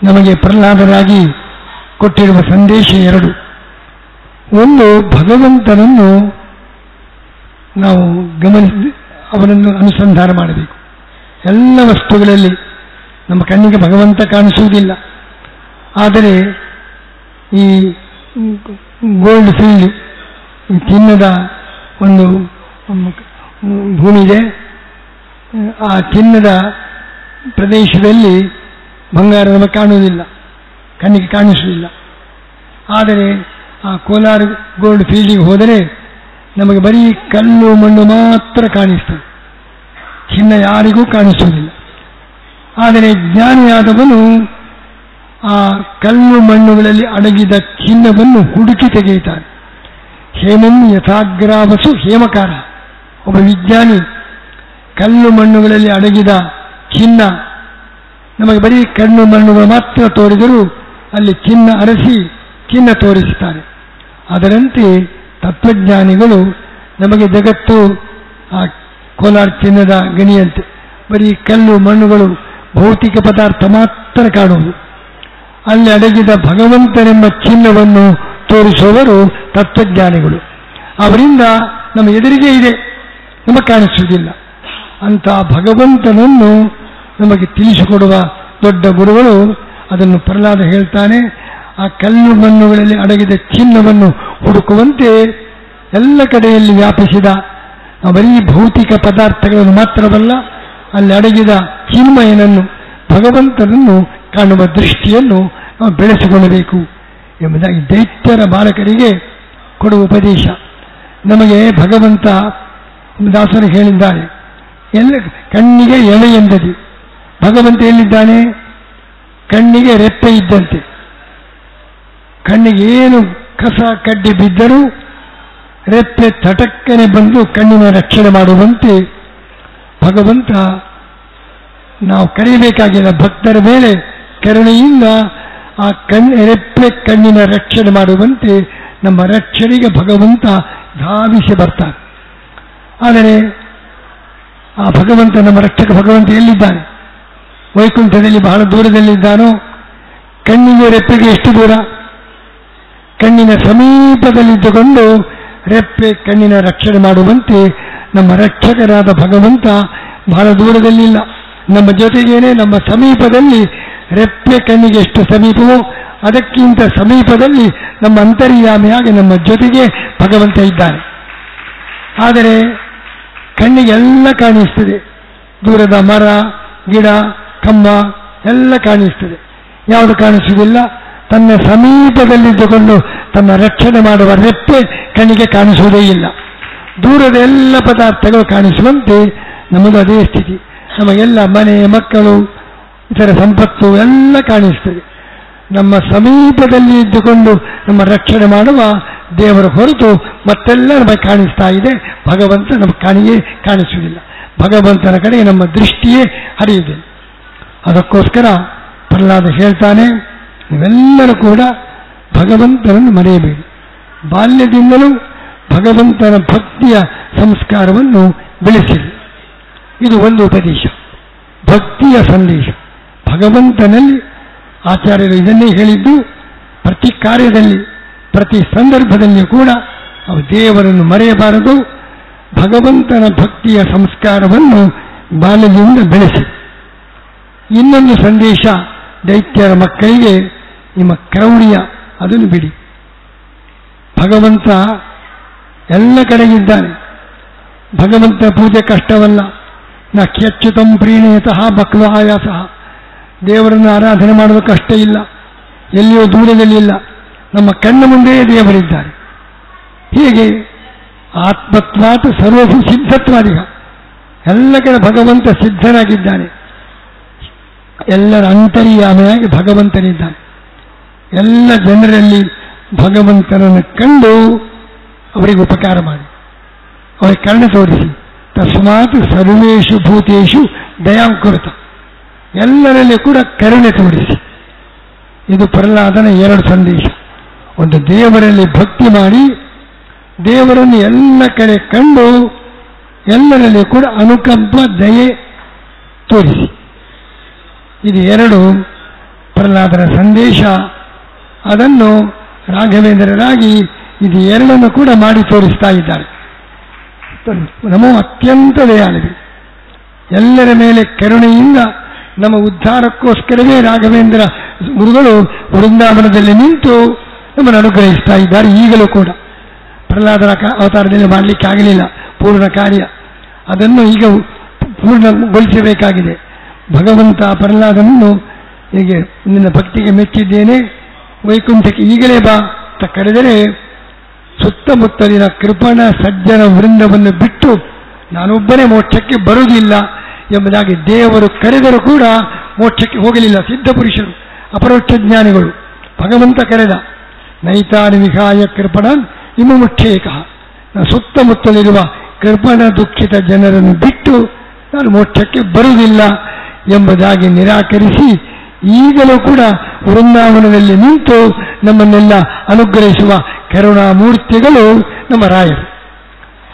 ನಮಗೆ ಪ್ರಹ್ಲಾದರಾಗಿ ಕೊಟ್ಟಿರುವ ಸಂದೇಶ 2. ಒಂದು, ಭಗವಂತನನ್ನು ನಾವು ಗಮನಿಸಿ ಅವನನ್ನು ಅನುಸಂಧಾನ ಮಾಡಬೇಕು. ಎಲ್ಲ ವಸ್ತುಗಳಲ್ಲಿ ನಮ್ಮ ಕಣ್ಣಿಗೆ ಭಗವಂತ ಕಾಣಿಸುವುದಿಲ್ಲ. ಆದರೆ ಈ ಗೋಲ್ಡ್ ಫೀಲ್ಡ್, ಈ ಚಿನ್ನದ ಒಂದು ಭೂಮಿ ಇದೆ, ಆ ಚಿನ್ನದ ಪ್ರದೇಶದಲ್ಲಿ ಬಂಗಾರ ನಮಗೆ ಕಾಣುವುದಿಲ್ಲ, ಕಣ್ಣಿಗೆ ಕಾಣಿಸುವುದಿಲ್ಲ. ಆದರೆ ಆ ಕೋಲಾರ ಗೋಲ್ಡ್ ಫೀಲ್ಡಿಗೆ ಹೋದರೆ ನಮಗೆ ಬರೀ ಕಲ್ಲು ಮಣ್ಣು ಮಾತ್ರ ಕಾಣಿಸ್ತದೆ, ಚಿನ್ನ ಯಾರಿಗೂ ಕಾಣಿಸುವುದಿಲ್ಲ. ಆದರೆ ಜ್ಞಾನಿಯಾದವನು ಆ ಕಲ್ಲು ಮಣ್ಣುಗಳಲ್ಲಿ ಅಡಗಿದ ಚಿನ್ನವನ್ನು ಹುಡುಕಿ ತೆಗೆಯುತ್ತಾನೆ. ಹೇಮಂ ಯಥಾಗ್ರಾವಸು ಹೇಮಕಾರ. ಒಬ್ಬ ವಿಜ್ಞಾನಿ ಕಲ್ಲು ಮಣ್ಣುಗಳಲ್ಲಿ ಅಡಗಿದ ಚಿನ್ನ, ನಮಗೆ ಬರೀ ಕಣ್ಣು ಮಣ್ಣುಗಳು ಮಾತ್ರ ತೋರಿದರೂ ಅಲ್ಲಿ ಚಿನ್ನ ಅರಸಿ ಚಿನ್ನ ತೋರಿಸುತ್ತಾರೆ. ಅದರಂತೆ ತತ್ವಜ್ಞಾನಿಗಳು ನಮಗೆ ಜಗತ್ತು ಆ ಕೋಲಾರ ಚಿನ್ನದ ಗಣಿಯಂತೆ ಬರೀ ಕಲ್ಲು ಮಣ್ಣುಗಳು ಭೌತಿಕ ಪದಾರ್ಥ ಮಾತ್ರ ಕಾಣುವುದು. ಅಲ್ಲಿ ಅಡಗಿದ ಭಗವಂತನೆಂಬ ಚಿನ್ನವನ್ನು ತೋರಿಸುವವರು ತತ್ವಜ್ಞಾನಿಗಳು. ಅವರಿಂದ ನಮ್ಮ ಎದುರಿಗೆ ಇದೆ, ನಮಗೆ ಕಾಣಿಸುವುದಿಲ್ಲ. ಅಂತ ಭಗವಂತನನ್ನು ನಮಗೆ ತಿಳಿಸಿಕೊಡುವ ದೊಡ್ಡ ಗುರುಗಳು ಅದನ್ನು ಪ್ರಹ್ಲಾದ ಹೇಳ್ತಾನೆ. ಆ ಕಲ್ಲು ಮಣ್ಣುಗಳಲ್ಲಿ ಅಡಗಿದ ಚಿನ್ನವನ್ನು ಹುಡುಕುವಂತೆ ಎಲ್ಲ ಕಡೆಯಲ್ಲಿ ವ್ಯಾಪಿಸಿದ ಬರೀ ಭೌತಿಕ ಪದಾರ್ಥಗಳನ್ನು ಮಾತ್ರವಲ್ಲ, ಅಲ್ಲಿ ಅಡಗಿದ ಚಿನ್ಮಯನನ್ನು ಭಗವಂತನನ್ನು ಕಾಣುವ ದೃಷ್ಟಿಯನ್ನು ನಾವು ಬೆಳೆಸಿಕೊಳ್ಳಬೇಕು ಎಂಬುದಾಗಿ ದೈತ್ಯರ ಬಾಲಕರಿಗೆ ಕೊಡುವ ಉಪದೇಶ. ನಮಗೆ ಭಗವಂತ ದಾಸರು ಹೇಳಿದ್ದಾರೆ, ಎಲ್ಲ ಕಣ್ಣಿಗೆ ಎಳೆ ಎಂದದಿ. ಭಗವಂತ ಎಲ್ಲಿದ್ದಾನೆ? ಕಣ್ಣಿಗೆ ರೆಪ್ಪೆ ಇದ್ದಂತೆ. ಕಣ್ಣಿಗೆ ಏನು ಕಸ ಕಡ್ಡಿ ಬಿದ್ದರೂ ರೆಪ್ಪೆ ತಟಕ್ಕನೆ ಬಂದು ಕಣ್ಣಿನ ರಕ್ಷಣೆ ಮಾಡುವಂತೆ ಭಗವಂತ ನಾವು ಕರೆಯಬೇಕಾಗಿಲ್ಲ. ಭಕ್ತರ ಮೇಲೆ ಕರುಣೆಯಿಂದ ಆ ರೆಪ್ಪೆ ಕಣ್ಣಿನ ರಕ್ಷಣೆ ಮಾಡುವಂತೆ ನಮ್ಮ ರಕ್ಷಣೆಗೆ ಭಗವಂತ ಧಾವಿಸಿ ಬರ್ತಾನೆ. ಆದರೆ ಆ ಭಗವಂತ, ನಮ್ಮ ರಕ್ಷಕ ಭಗವಂತ ಎಲ್ಲಿದ್ದಾನೆ? ವೈಕುಂಠದಲ್ಲಿ ಬಹಳ ದೂರದಲ್ಲಿದ್ದಾನೋ? ಕಣ್ಣಿಗೆ ರೆಪ್ಪೆಗೆ ಎಷ್ಟು ದೂರ? ಕಣ್ಣಿನ ಸಮೀಪದಲ್ಲಿದ್ದುಕೊಂಡು ರೆಪ್ಪೆ ಕಣ್ಣಿನ ರಕ್ಷಣೆ ಮಾಡುವಂತೆ ನಮ್ಮ ರಕ್ಷಕರಾದ ಭಗವಂತ ಬಹಳ ದೂರದಲ್ಲಿಲ್ಲ, ನಮ್ಮ ಜೊತೆಗೇನೆ, ನಮ್ಮ ಸಮೀಪದಲ್ಲಿ. ರೆಪ್ಪೆ ಕಣ್ಣಿಗೆ ಎಷ್ಟು ಸಮೀಪವೋ ಅದಕ್ಕಿಂತ ಸಮೀಪದಲ್ಲಿ ನಮ್ಮ ಅಂತರ್ಯಾಮಿಯಾಗಿ ನಮ್ಮ ಜೊತೆಗೆ ಭಗವಂತ ಇದ್ದಾನೆ. ಆದರೆ ಕಣ್ಣಿಗೆ ಎಲ್ಲ ಕಾಣಿಸ್ತದೆ, ದೂರದ ಮರ ಗಿಡ ಕಂಬ ಎಲ್ಲ ಕಾಣಿಸ್ತದೆ. ಯಾವುದು ಕಾಣಿಸುವುದಿಲ್ಲ? ತನ್ನ ಸಮೀಪದಲ್ಲಿದ್ದುಕೊಂಡು ತನ್ನ ರಕ್ಷಣೆ ಮಾಡುವ ರೆಪ್ಪೆ ಕಣ್ಣಿಗೆ ಕಾಣಿಸುವುದೇ ಇಲ್ಲ. ದೂರದ ಎಲ್ಲ ಪದಾರ್ಥಗಳು ಕಾಣಿಸುವಂತೆ ನಮಗೂ ಅದೇ ಸ್ಥಿತಿ. ನಮಗೆಲ್ಲ ಮನೆ ಮಕ್ಕಳು ಇತರ ಸಂಪತ್ತು ಎಲ್ಲ ಕಾಣಿಸ್ತದೆ. ನಮ್ಮ ಸಮೀಪದಲ್ಲಿ ಇದ್ದುಕೊಂಡು ನಮ್ಮ ರಕ್ಷಣೆ ಮಾಡುವ ದೇವರ ಹೊರತು ಮತ್ತೆಲ್ಲ ನಮಗೆ ಕಾಣಿಸ್ತಾ ಇದೆ. ಭಗವಂತ ನಮ್ಮ ಕಣ್ಣಿಗೆ ಕಾಣಿಸುವುದಿಲ್ಲ, ಭಗವಂತನ ಕಡೆಗೆ ನಮ್ಮ ದೃಷ್ಟಿಯೇ ಹರಿಯುವುದಿಲ್ಲ. ಅದಕ್ಕೋಸ್ಕರ ಪ್ರಹ್ಲಾದ ಹೇಳ್ತಾನೆ, ನೀವೆಲ್ಲರೂ ಕೂಡ ಭಗವಂತನನ್ನು ಮರೆಯಬೇಡಿ. ಬಾಲ್ಯದಿಂದಲೂ ಭಗವಂತನ ಭಕ್ತಿಯ ಸಂಸ್ಕಾರವನ್ನು ಬೆಳೆಸಿರಿ. ಇದು ಒಂದು ಉಪದೇಶ, ಭಕ್ತಿಯ ಸಂದೇಶ. ಭಗವಂತನಲ್ಲಿ ಆಚಾರ್ಯರು ಇದನ್ನೇ ಹೇಳಿದ್ದು. ಪ್ರತಿ ಕಾರ್ಯದಲ್ಲಿ, ಪ್ರತಿ ಸಂದರ್ಭದಲ್ಲಿಯೂ ಕೂಡ ಅವು ದೇವರನ್ನು ಮರೆಯಬಾರದು. ಭಗವಂತನ ಭಕ್ತಿಯ ಸಂಸ್ಕಾರವನ್ನು ಬಾಲ್ಯದಿಂದ ಬೆಳೆಸಿ. ಇನ್ನೊಂದು ಸಂದೇಶ ದೈತ್ಯರ ಮಕ್ಕಳಿಗೆ, ನಿಮ್ಮ ಕ್ರೌರ್ಯ ಅದನ್ನು ಬಿಡಿ. ಭಗವಂತ ಎಲ್ಲ ಕಡೆಗಿದ್ದಾನೆ. ಭಗವಂತ ಪೂಜೆ ಕಷ್ಟವಲ್ಲ. ನ ಕ್ಯಚ್ಯುತಂ ಪ್ರೀಣಯತಃ ಬಕ್ಲು ಆಯಾಸಃ. ದೇವರನ್ನು ಆರಾಧನೆ ಮಾಡುವ ಕಷ್ಟ ಇಲ್ಲ, ಎಲ್ಲಿಯೋ ದೂರದಲ್ಲಿಲ್ಲ, ನಮ್ಮ ಕಣ್ಣ ಮುಂದೆಯೇ ದೇವರಿದ್ದಾರೆ. ಹೀಗೆ ಆತ್ಮತ್ವಾತ್ ಸರ್ವಭೂ ಸಿದ್ಧತ್ವಾದಿಗ. ಎಲ್ಲ ಕಡೆ ಭಗವಂತ ಸಿದ್ಧನಾಗಿದ್ದಾನೆ. ಎಲ್ಲರ ಅಂತರ್ಯಾಮಿಯಾಗಿ ಭಗವಂತನಿದ್ದಾನೆ. ಎಲ್ಲ ಜನರಲ್ಲಿ ಭಗವಂತನನ್ನು ಕಂಡು ಅವರಿಗೆ ಉಪಕಾರ ಮಾಡಿ, ಅವರಿಗೆ ಕರುಣೆ ತೋರಿಸಿ. ತಸ್ಮಾತ್ ಸರ್ವೇಷು ಭೂತೇಷು ದಯಾಂಕುರತ. ಎಲ್ಲರಲ್ಲಿ ಕೂಡ ಕರುಣೆ ತೋರಿಸಿ. ಇದು ಪ್ರಹ್ಲಾದನ ಎರಡು ಸಂದೇಶ. ಒಂದು, ದೇವರಲ್ಲಿ ಭಕ್ತಿ ಮಾಡಿ ದೇವರನ್ನು ಎಲ್ಲ ಕಡೆ ಕಂಡು ಎಲ್ಲರಲ್ಲಿ ಕೂಡ ಅನುಕಂಪ ದಯೆ ತೋರಿಸಿ. ಇದು ಎರಡು ಪ್ರಹ್ಲಾದನ ಸಂದೇಶ. ಅದನ್ನು ರಾಘವೇಂದ್ರರಾಗಿ ಇದು ಎರಡನ್ನು ಕೂಡ ಮಾಡಿ ತೋರಿಸ್ತಾ ಇದ್ದಾರೆ. ನಮೋ ಅತ್ಯಂತ ದಯಾಳುವೆ, ಎಲ್ಲರ ಮೇಲೆ ಕರುಣೆಯಿಂದ ನಮ್ಮ ಉದ್ಧಾರಕ್ಕೋಸ್ಕರವೇ ರಾಘವೇಂದ್ರ ಗುರುಗಳು ವೃಂದಾವನದಲ್ಲಿ ನಿಂತು ನಮ್ಮನ್ನು ಅನುಗ್ರಹಿಸ್ತಾ ಇದ್ದಾರೆ. ಈಗಲೂ ಕೂಡ ಪ್ರಹ್ಲಾದನ ಅವತಾರದಲ್ಲಿ ಮಾಡಲಿಕ್ಕೆ ಆಗಲಿಲ್ಲ ಪೂರ್ಣ ಕಾರ್ಯ, ಅದನ್ನು ಈಗ ಪೂರ್ಣಗೊಳಿಸಬೇಕಾಗಿದೆ. ಭಗವಂತ ಪ್ರಹ್ಲಾದನನ್ನು ಹೀಗೆ ನಿನ್ನ ಭಕ್ತಿಗೆ ಮೆಚ್ಚಿದ್ದೇನೆ, ವೈಕುಂಠಕ್ಕೆ ಈಗಲೇ ಬಾ ಅಂತ ಕರೆದರೆ ಸುತ್ತಮುತ್ತಲಿನ ಕೃಪಣ ಸಜ್ಜನ ವೃಂದವನ್ನು ಬಿಟ್ಟು ನಾನೊಬ್ಬನೇ ಮೋಕ್ಷಕ್ಕೆ ಬರುವುದಿಲ್ಲ ಎಂಬುದಾಗಿ ದೇವರು ಕರೆದರೂ ಕೂಡ ಮೋಕ್ಷಕ್ಕೆ ಹೋಗಲಿಲ್ಲ. ಸಿದ್ಧಪುರುಷರು, ಅಪರೋಕ್ಷ ಜ್ಞಾನಿಗಳು. ಭಗವಂತ ಕರೆದ, ನೈತಾನಿ ವಿಹಾಯ ಕೃಪಣ ಇಮ ಮುಖ್ಯೇಕ, ಸುತ್ತಮುತ್ತಲಿರುವ ಕೃಪಣ ದುಃಖಿತ ಜನರನ್ನು ಬಿಟ್ಟು ನಾನು ಮೋಕ್ಷಕ್ಕೆ ಬರುವುದಿಲ್ಲ ಎಂಬುದಾಗಿ ನಿರಾಕರಿಸಿ ಈಗಲೂ ಕೂಡ ವೃಂದಾವನದಲ್ಲಿ ನಿಂತು ನಮ್ಮನ್ನೆಲ್ಲ ಅನುಗ್ರಹಿಸುವ ಕರುಣಾಮೂರ್ತಿಗಳು ನಮ್ಮ ರಾಯರು.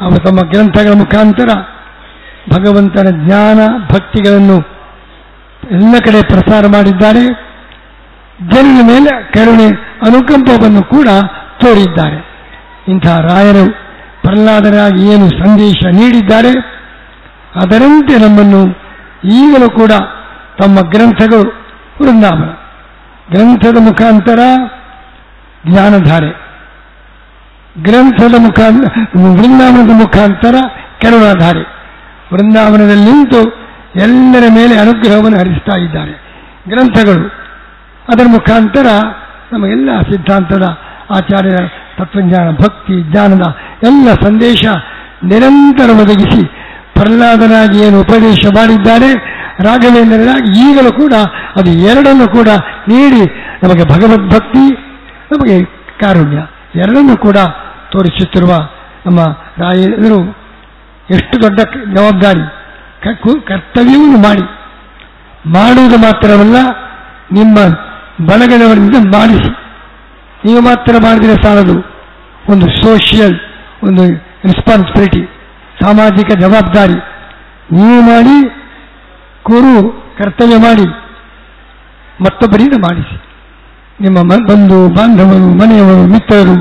ಅವರು ತಮ್ಮ ಗ್ರಂಥಗಳ ಮುಖಾಂತರ ಭಗವಂತನ ಜ್ಞಾನ ಭಕ್ತಿಗಳನ್ನು ಎಲ್ಲ ಕಡೆ ಪ್ರಸಾರ ಮಾಡಿದ್ದಾರೆ. ಜನರ ಮೇಲೆ ಕರುಣೆ ಅನುಕಂಪವನ್ನು ಕೂಡ ತೋರಿದ್ದಾರೆ. ಇಂಥ ರಾಯರು ಪ್ರಹ್ಲಾದರಾಗಿ ಏನು ಸಂದೇಶ ನೀಡಿದ್ದಾರೆ ಅದರಂತೆ ನಮ್ಮನ್ನು ಈಗಲೂ ಕೂಡ ತಮ್ಮ ಗ್ರಂಥಗಳು, ವೃಂದಾವನ ಗ್ರಂಥದ ಮುಖಾಂತರ ಜ್ಞಾನಧಾರೆ, ಗ್ರಂಥದ ಮುಖಾಂತರ ವೃಂದಾವನದ ಮುಖಾಂತರ ಕರುಣಾಧಾರೆ, ವೃಂದಾವನದಲ್ಲಿ ನಿಂತು ಎಲ್ಲರ ಮೇಲೆ ಅನುಗ್ರಹವನ್ನು ಹರಿಸ್ತಾ ಇದ್ದಾರೆ ಗ್ರಂಥಗಳು. ಅದರ ಮುಖಾಂತರ ನಮಗೆಲ್ಲ ಸಿದ್ಧಾಂತದ ಆಚಾರ್ಯರ ತತ್ವಜ್ಞಾನ ಭಕ್ತಿ ಜ್ಞಾನದ ಎಲ್ಲ ಸಂದೇಶ ನಿರಂತರ ಒದಗಿಸಿ ಪ್ರಹ್ಲಾದನಾಗಿ ಏನು ಉಪದೇಶ ಮಾಡಿದ್ದಾರೆ ರಾಘವೇಂದ್ರನಾಗಿ ಈಗಲೂ ಕೂಡ ಅದು ಎರಡನ್ನು ಕೂಡ ನೀಡಿ ನಮಗೆ ಭಗವದ್ಭಕ್ತಿ ನಮಗೆ ಕಾರುಣ್ಯ ಎರಡನ್ನು ಕೂಡ ತೋರಿಸುತ್ತಿರುವ ನಮ್ಮ ರಾಯರು ಎಷ್ಟು ದೊಡ್ಡ ಜವಾಬ್ದಾರಿ ಕರ್ತವ್ಯವನ್ನು ಮಾಡುವುದು ಮಾತ್ರವಲ್ಲ, ನಿಮ್ಮ ಬಳಗದವರಿಂದ ಮಾಡಿಸಿ. ನೀವು ಮಾತ್ರ ಮಾಡಿದರೆ ಸಾಲದು, ಒಂದು ಸೋಷಿಯಲ್ ಒಂದು ರೆಸ್ಪಾನ್ಸಿಬಿಲಿಟಿ, ಸಾಮಾಜಿಕ ಜವಾಬ್ದಾರಿ ನೀವು ಮಾಡಿ, ಕರ್ತವ್ಯ ಮಾಡಿ, ಮತ್ತೊಬ್ಬರಿಂದ ಮಾಡಿಸಿ. ನಿಮ್ಮ ಬಂಧು ಬಾಂಧವರು ಮನೆಯವರು ಮಿತ್ರರು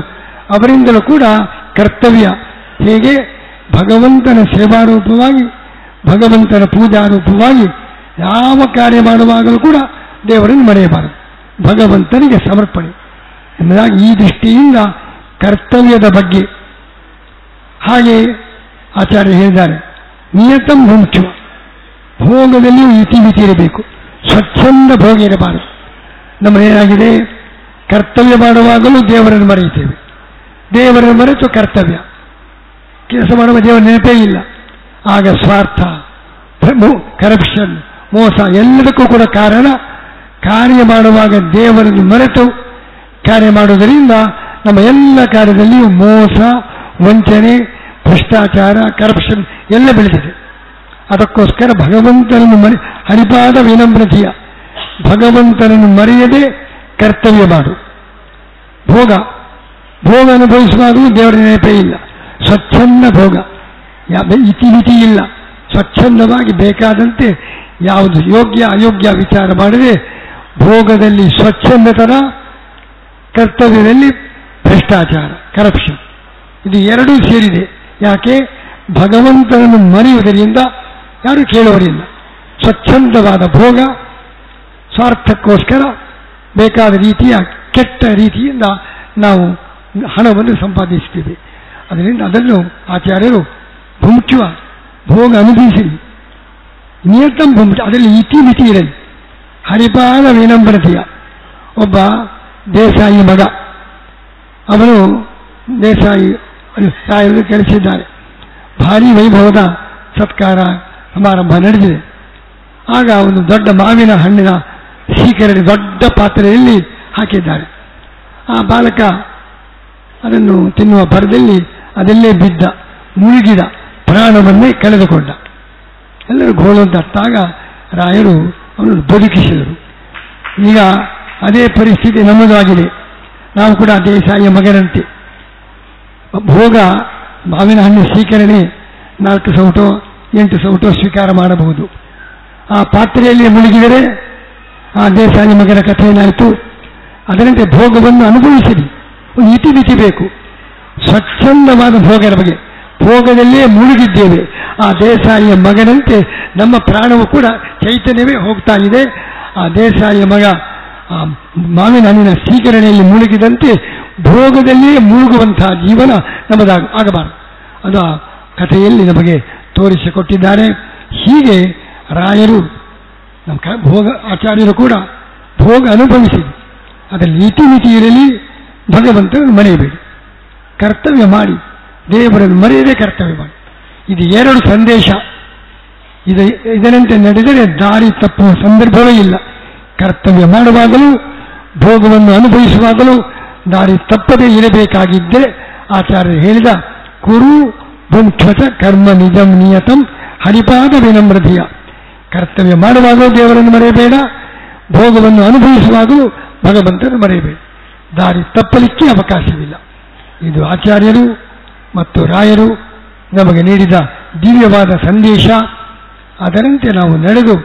ಅವರಿಂದಲೂ ಕೂಡ ಕರ್ತವ್ಯ ಹೇಗೆ ಭಗವಂತನ ಸೇವಾರೂಪವಾಗಿ ಭಗವಂತನ ಪೂಜಾರೂಪವಾಗಿ ಯಾವ ಕಾರ್ಯ ಮಾಡುವಾಗಲೂ ಕೂಡ ದೇವರನ್ನು ಮರೆಯಬಾರದು, ಭಗವಂತನಿಗೆ ಸಮರ್ಪಣೆ ಎಂಬುದಾಗಿ ಈ ದೃಷ್ಟಿಯಿಂದ ಕರ್ತವ್ಯದ ಬಗ್ಗೆ ಹಾಗೆ ಆಚಾರ್ಯ ಹೇಳಿದ್ದಾರೆ. ನಿಯತಂ ಮುಖ್ಯ, ಭೋಗದಲ್ಲಿಯೂ ಇತಿಮಿತಿ ಇರಬೇಕು, ಸ್ವಚ್ಛಂದ ಭೋಗ ಇರಬಾರದು. ನಮ್ಮನೇನಾಗಿದೆ, ಕರ್ತವ್ಯ ಮಾಡುವಾಗಲೂ ದೇವರನ್ನು ಮರೆಯುತ್ತೇವೆ, ದೇವರನ್ನು ಮರೆತು ಕರ್ತವ್ಯ ಕೆಲಸ ಮಾಡುವ ದೇವರ ನೆನಪೇ ಇಲ್ಲ. ಆಗ ಸ್ವಾರ್ಥ, ಕರಪ್ಷನ್, ಮೋಸ ಎಲ್ಲದಕ್ಕೂ ಕೂಡ ಕಾರಣ ಕಾರ್ಯ ಮಾಡುವಾಗ ದೇವರನ್ನು ಮರೆತು ಕಾರ್ಯ ಮಾಡುವುದರಿಂದ ನಮ್ಮ ಎಲ್ಲ ಕಾರ್ಯದಲ್ಲಿಯೂ ಮೋಸ, ವಂಚನೆ, ಭ್ರಷ್ಟಾಚಾರ, ಕರಪ್ಷನ್ ಎಲ್ಲ ಬೆಳೆದಿದೆ. ಅದಕ್ಕೋಸ್ಕರ ಭಗವಂತನನ್ನು ಹರಿಪಾದ ವಿನಮ್ರತೆಯ ಭಗವಂತನನ್ನು ಮರೆಯದೆ ಕರ್ತವ್ಯ ಮಾಡು. ಭೋಗ ಅನುಭವಿಸುವಾಗಲೂ ದೇವರ ನೆನಪೇ ಇಲ್ಲ, ಸ್ವಚ್ಛಂದ ಭೋಗ, ಇತಿಮಿತಿ ಇಲ್ಲ, ಸ್ವಚ್ಛಂದವಾಗಿ ಬೇಕಾದಂತೆ ಯಾವುದು ಯೋಗ್ಯ ಅಯೋಗ್ಯ ವಿಚಾರ ಮಾಡದೆ ಭೋಗದಲ್ಲಿ ಸ್ವಚ್ಛಂದತನ, ಕರ್ತವ್ಯದಲ್ಲಿ ಭ್ರಷ್ಟಾಚಾರ, ಕರಪ್ಷನ್ ಇದು ಎರಡೂ ಸೇರಿದೆ. ಯಾಕೆ? ಭಗವಂತನನ್ನು ಮರೆಯುವುದರಿಂದ ಯಾರು ಕೇಳುವರಿಲ್ಲ. ಸ್ವಚ್ಛಂದವಾದ ಭೋಗ, ಸ್ವಾರ್ಥಕ್ಕೋಸ್ಕರ ಬೇಕಾದ ರೀತಿಯ ಕೆಟ್ಟ ರೀತಿಯಿಂದ ನಾವು ಹಣವನ್ನು ಸಂಪಾದಿಸುತ್ತೇವೆ. ಅದರಿಂದ ಅದನ್ನು ಆಚಾರ್ಯರು ಭುಂಚುವ ಭೋಗ ಅನುಭವಿಸಿ ನಿಯತಂ ಭುಂಚು, ಅದರಲ್ಲಿ ಇತಿಮಿತಿ ಇರಲಿ. ಹರಿಪಾದ ವಿನಮ್ರತೆಯ ಒಬ್ಬ ದೇಸಾಯಿ ಮಗ, ಅವನು ದೇಸಾಯಿ ರಾಯರು ಕಳಿಸಿದ್ದಾರೆ. ಭಾರೀ ವೈಭವದ ಸತ್ಕಾರ ಸಮಾರಂಭ ನಡೆದಿದೆ. ಆಗ ಒಂದು ದೊಡ್ಡ ಮಾವಿನ ಹಣ್ಣಿನ ಶೀಕರಣೆ ದೊಡ್ಡ ಪಾತ್ರೆಯಲ್ಲಿ ಹಾಕಿದ್ದಾರೆ. ಆ ಬಾಲಕ ಅದನ್ನು ತಿನ್ನುವ ಭರದಲ್ಲಿ ಅದಲ್ಲೇ ಬಿದ್ದ, ಮುಳುಗಿದ, ಪ್ರಾಣವನ್ನೇ ಕಳೆದುಕೊಂಡ. ಎಲ್ಲರೂ ಗೋಳಂತಾಗ ರಾಯರು ಅವನನ್ನು ಬದುಕಿಸಿದರು. ಈಗ ಅದೇ ಪರಿಸ್ಥಿತಿ ನಮ್ಮದು ಆಗಿದೆ. ನಾವು ಕೂಡ ದೇಸಾಯಿಯ ಮಗನಂತೆ ಭೋಗ ಮಾವಿನ ಹಣ್ಣು ಸ್ವೀಕರಣೆ 4 ಸೌಟೋ 8 ಸೌಟೋ ಸ್ವೀಕಾರ ಮಾಡಬಹುದು. ಆ ಪಾತ್ರೆಯಲ್ಲಿ ಮುಳುಗಿದರೆ ಆ ದೇಸಾಯಿ ಮಗನ ಕಥೆ ಏನಾಯಿತು? ಅದರಂತೆ ಭೋಗವನ್ನು ಅನುಭವಿಸಿರಿ, ಒಂದು ಇತಿಮಿತಿ ಬೇಕು. ಸ್ವಚ್ಛಂದವಾದ ಭೋಗದ ಬಗ್ಗೆ ಭೋಗದಲ್ಲಿಯೇ ಮುಳುಗಿದ್ದೇವೆ. ಆ ದೇಸಾಯಿಯ ಮಗನಂತೆ ನಮ್ಮ ಪ್ರಾಣವು ಕೂಡ ಚೈತನ್ಯವೇ ಹೋಗ್ತಾ ಇದೆ. ಆ ದೇಸಾಯಿಯ ಮಗ ಆ ಮಾವಿನ ಹಣ್ಣಿನ ಸ್ವೀಕರಣೆಯಲ್ಲಿ ಮುಳುಗಿದಂತೆ ಭೋಗದಲ್ಲಿಯೇ ಮುಳುಗುವಂತಹ ಜೀವನ ನಮ್ಮದಾಗಬಾರದು. ಅದು ಆ ಕಥೆಯಲ್ಲಿ ನಮಗೆ ತೋರಿಸಿಕೊಟ್ಟಿದ್ದಾರೆ. ಹೀಗೆ ರಾಯರು ನಮ್ಮ ಭೋಗ ಆಚಾರ್ಯರು ಕೂಡ ಭೋಗ ಅನುಭವಿಸಿದೆ. ಅದರಲ್ಲಿ ಇತಿಮಿತಿ ಇರಲಿ, ಭಗವಂತನನ್ನು ಮರೆಯಬೇಡಿ, ಕರ್ತವ್ಯ ಮಾಡಿ, ದೇವರನ್ನು ಮರೆಯದೆ ಕರ್ತವ್ಯ ಮಾಡಿ. ಇದು ಎರಡು ಸಂದೇಶ. ಇದರಂತೆ ನಡೆದರೆ ದಾರಿ ತಪ್ಪುವ ಸಂದರ್ಭವೇ ಇಲ್ಲ. ಕರ್ತವ್ಯ ಮಾಡುವಾಗಲೂ ಭೋಗವನ್ನು ಅನುಭವಿಸುವಾಗಲೂ ದಾರಿ ತಪ್ಪದೇ ಇರಬೇಕಾಗಿದ್ದರೆ ಆಚಾರ್ಯರು ಹೇಳಿದ ಕುರು ಭುಂಕ್ಷತ ಕರ್ಮ ನಿಜಂ ನಿಯತಂ ಹರಿಪಾದ ವಿನಮ್ರತೆಯ. ಕರ್ತವ್ಯ ಮಾಡುವಾಗಲೂ ದೇವರನ್ನು ಮರೆಯಬೇಡ, ಭೋಗವನ್ನು ಅನುಭವಿಸುವಾಗಲೂ ಭಗವಂತನನ್ನು ಮರೆಯಬೇಡ. ದಾರಿ ತಪ್ಪಲಿಕ್ಕೆ ಅವಕಾಶವಿಲ್ಲ. ಇದು ಆಚಾರ್ಯರು ಮತ್ತು ರಾಯರು ನಮಗೆ ನೀಡಿದ ದಿವ್ಯವಾದ ಸಂದೇಶ. ಅದರಂತೆ ನಾವು ನಡೆದು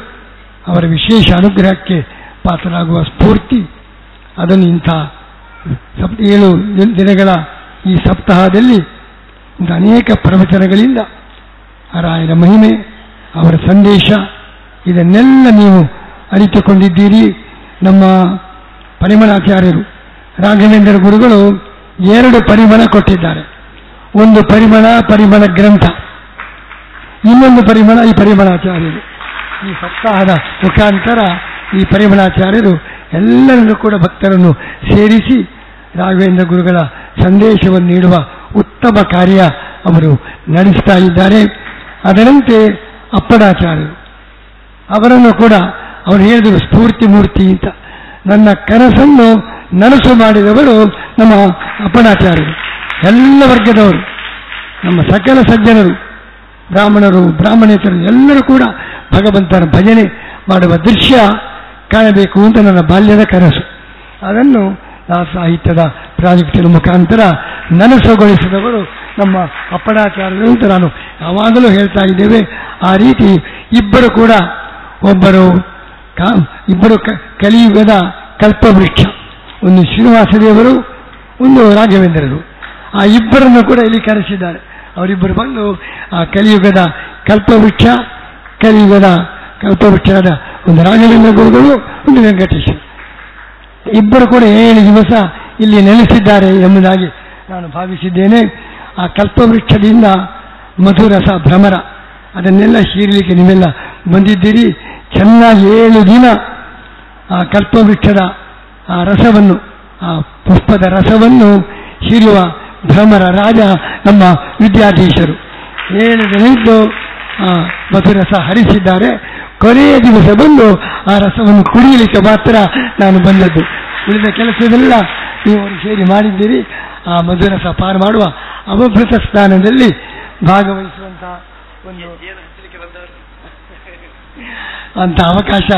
ಅವರ ವಿಶೇಷ ಅನುಗ್ರಹಕ್ಕೆ ಪಾತ್ರರಾಗುವ ಸ್ಫೂರ್ತಿ. ಅದನ್ನು ಇಂಥ 7 ದಿನಗಳ ಈ ಸಪ್ತಾಹದಲ್ಲಿ ಅನೇಕ ಪ್ರವಚನಗಳಿಂದ ರಾಯರ ಮಹಿಮೆ, ಅವರ ಸಂದೇಶ ಇದನ್ನೆಲ್ಲ ನೀವು ಅರಿತುಕೊಂಡಿದ್ದೀರಿ. ನಮ್ಮ ಪರಿಮಳಾಚಾರ್ಯರು ರಾಘವೇಂದ್ರ ಗುರುಗಳು 2 ಪರಿಮಳ ಕೊಟ್ಟಿದ್ದಾರೆ. ಒಂದು ಪರಿಮಳ ಗ್ರಂಥ, ಇನ್ನೊಂದು ಪರಿಮಳ ಈ ಪರಿಮಳಾಚಾರ್ಯರು. ಈ ಸಪ್ತಾಹದ ಮುಖಾಂತರ ಈ ಪರಿಮಳಾಚಾರ್ಯರು ಎಲ್ಲರನ್ನೂ ಕೂಡ ಭಕ್ತರನ್ನು ಸೇರಿಸಿ ರಾಘವೇಂದ್ರ ಗುರುಗಳ ಸಂದೇಶವನ್ನು ನೀಡುವ ಉತ್ತಮ ಕಾರ್ಯ ಅವರು ನಡೆಸ್ತಾ ಇದ್ದಾರೆ. ಅದರಂತೆ ಅಪ್ಪಣಾಚಾರ್ಯರು ಅವರನ್ನು ಕೂಡ ಅವರು ಹೇಳಿದರು ಸ್ಫೂರ್ತಿ ಮೂರ್ತಿ ಅಂತ. ನನ್ನ ಕನಸನ್ನು ನನಸು ಮಾಡಿದವರು ನಮ್ಮ ಅಪ್ಪಣಾಚಾರ್ಯರು. ಎಲ್ಲ ವರ್ಗದವರು, ನಮ್ಮ ಸಕಲ ಸಜ್ಜನರು, ಬ್ರಾಹ್ಮಣರು, ಬ್ರಾಹ್ಮಣೇತರು ಎಲ್ಲರೂ ಕೂಡ ಭಗವಂತನ ಭಜನೆ ಮಾಡುವ ದೃಶ್ಯ ಕಾಣಬೇಕು ಅಂತ ನನ್ನ ಬಾಲ್ಯದ ಕನಸು. ಅದನ್ನು ಸಾಹಿತ್ಯದ ಪ್ರಾಜೆಕ್ಟಿನ ಮುಖಾಂತರ ನನಸುಗೊಳಿಸಿದವರು ನಮ್ಮ ಅಪ್ಪಣಾಚಾರ್ಯರು ಅಂತ ನಾನು ಯಾವಾಗಲೂ ಹೇಳ್ತಾ ಇದ್ದೇವೆ. ಆ ರೀತಿ ಇಬ್ಬರು ಕೂಡ ಇಬ್ಬರು ಕಲಿಯುಗದ ಕಲ್ಪವೃಕ್ಷ, ಒಂದು ಶ್ರೀನಿವಾಸದೇವರು, ಒಂದು ರಾಘವೇಂದ್ರರು. ಆ ಇಬ್ಬರನ್ನು ಕೂಡ ಇಲ್ಲಿ ಕರೆಸಿದ್ದಾರೆ. ಅವರಿಬ್ಬರು ಬಂದು ಆ ಕಲಿಯುಗದ ಕಲ್ಪವೃಕ್ಷರಾದ ಒಂದು ರಾಘವೇಂದ್ರ ಗುರುಗಳು, ಒಂದು ವೆಂಕಟೇಶ್ವರ, ಇಬ್ಬರು ಕೂಡ 7 ದಿವಸ ಇಲ್ಲಿ ನೆಲೆಸಿದ್ದಾರೆ ಎಂಬುದಾಗಿ ನಾನು ಭಾವಿಸಿದ್ದೇನೆ. ಆ ಕಲ್ಪವೃಕ್ಷದಿಂದ ಮಧುರಸ ಭ್ರಮರ ಅದನ್ನೆಲ್ಲ ಹೀರಲಿಕ್ಕೆ ನೀವೆಲ್ಲ ಬಂದಿದ್ದೀರಿ. ಚೆನ್ನಾಗಿ 7 ದಿನ ಆ ಕಲ್ಪವೃಕ್ಷದ ಆ ರಸವನ್ನು, ಆ ಪುಷ್ಪದ ರಸವನ್ನು ಹೀರುವ ಭ್ರಮರ ರಾಜ ನಮ್ಮ ವಿದ್ಯಾಧೀಶರು 7 ದಿನ ಇದ್ದು ಮಧುರಸ ಹರಿಸಿದ್ದಾರೆ. ಕೊನೆಯ ದಿವಸ ಬಂದು ಆ ರಸವನ್ನು ಕುಡಿಯಲಿಕ್ಕೆ ಮಾತ್ರ ನಾನು ಬಂದದ್ದು. ಉಳಿದ ಕೆಲಸವೆಲ್ಲ ನೀವು ಸೇರಿ ಮಾಡಿದ್ದೀರಿ. ಆ ಮಧುರಸ ಪಾರು ಮಾಡುವ ಅವಭೃತ ಸ್ಥಾನದಲ್ಲಿ ಭಾಗವಹಿಸುವಂತಹ ಒಂದು ಅಂತ ಅವಕಾಶ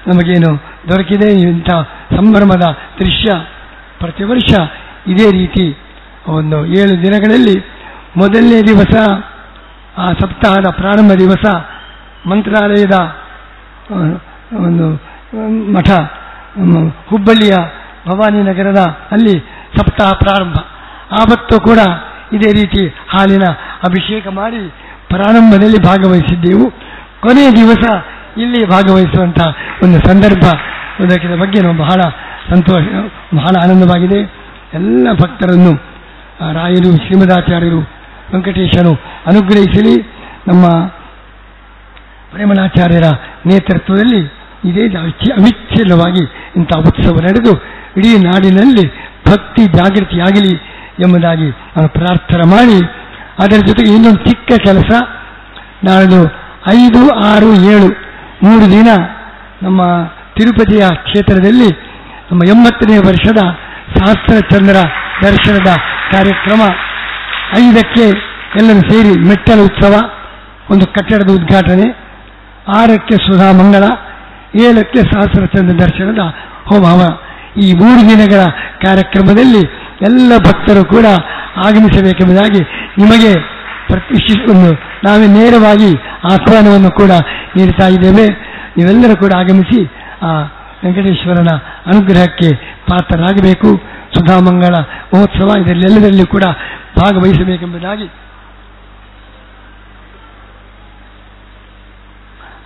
ನಮಗೇನು ದೊರಕಿದೆ. ಇಂಥ ಸಂಭ್ರಮದ ದೃಶ್ಯ ಪ್ರತಿ ವರ್ಷ ಇದೇ ರೀತಿ ಒಂದು 7 ದಿನಗಳಲ್ಲಿ ಮೊದಲನೇ ದಿವಸ ಆ ಸಪ್ತಾಹದ ಪ್ರಾರಂಭ ದಿವಸ ಮಂತ್ರಾಲಯದ ಒಂದು ಮಠ ಹುಬ್ಬಳ್ಳಿಯ ಭವಾನಿ ನಗರದ ಅಲ್ಲಿ ಸಪ್ತಾಹ ಪ್ರಾರಂಭ. ಆವತ್ತು ಕೂಡ ಇದೇ ರೀತಿ ಹಾಲಿನ ಅಭಿಷೇಕ ಮಾಡಿ ಪ್ರಾರಂಭದಲ್ಲಿ ಭಾಗವಹಿಸಿದ್ದೆವು. ಕೊನೆಯ ದಿವಸ ಇಲ್ಲಿ ಭಾಗವಹಿಸುವಂಥ ಒಂದು ಸಂದರ್ಭ ಒದಗಿದ ಬಗ್ಗೆ ನಾವು ಬಹಳ ಸಂತೋಷ, ಬಹಳ ಆನಂದವಾಗಿದೆ. ಎಲ್ಲ ಭಕ್ತರನ್ನು ರಾಯರು, ಶ್ರೀಮದಾಚಾರ್ಯರು, ವೆಂಕಟೇಶನು ಅನುಗ್ರಹಿಸಲಿ. ನಮ್ಮ ಪರಿಮಳಾಚಾರ್ಯರ ನೇತೃತ್ವದಲ್ಲಿ ಇದೇ ಅವಿಚ್ಛಿನ್ನವಾಗಿ ಇಂಥ ಉತ್ಸವ ನಡೆದು ಇಡೀ ನಾಡಿನಲ್ಲಿ ಭಕ್ತಿ ಜಾಗೃತಿಯಾಗಲಿ ಎಂಬುದಾಗಿ ನಾನು ಪ್ರಾರ್ಥನೆ ಮಾಡಿ, ಅದರ ಜೊತೆಗೆ ಇನ್ನೊಂದು ಚಿಕ್ಕ ಕೆಲಸ, ನಾಳೆ 5, 6, 7 3 ದಿನ ನಮ್ಮ ತಿರುಪತಿಯ ಕ್ಷೇತ್ರದಲ್ಲಿ ನಮ್ಮ 80ನೇ ವರ್ಷದ ಸಹಸ್ರಚಂದ್ರ ದರ್ಶನದ ಕಾರ್ಯಕ್ರಮ. 5ಕ್ಕೆ ಎಲ್ಲರೂ ಸೇರಿ ಮೆಟ್ಟಲ ಉತ್ಸವ, ಒಂದು ಕಟ್ಟಡದ ಉದ್ಘಾಟನೆ, 6ಕ್ಕೆ ಸುಧಾ ಮಂಗಳ, 7ಕ್ಕೆ ಸಹಸ್ರಚಂದ್ರ ದರ್ಶನದ ಹೋಮ. ಈ 3 ದಿನಗಳ ಕಾರ್ಯಕ್ರಮದಲ್ಲಿ ಎಲ್ಲ ಭಕ್ತರು ಕೂಡ ಆಗಮಿಸಬೇಕೆಂಬುದಾಗಿ ನಿಮಗೆ ಒಂದು ನಾವೇ ನೇರವಾಗಿ ಆಹ್ವಾನವನ್ನು ಕೂಡ ನೀಡ್ತಾ ಇದ್ದೇವೆ. ನೀವೆಲ್ಲರೂ ಕೂಡ ಆಗಮಿಸಿ ಆ ವೆಂಕಟೇಶ್ವರನ ಅನುಗ್ರಹಕ್ಕೆ ಪಾತ್ರರಾಗಬೇಕು. ಸುಧಾಮಂಗಳ ಮಹೋತ್ಸವ ಇದರಲ್ಲೆಲ್ಲದರಲ್ಲಿ ಕೂಡ ಭಾಗವಹಿಸಬೇಕೆಂಬುದಾಗಿ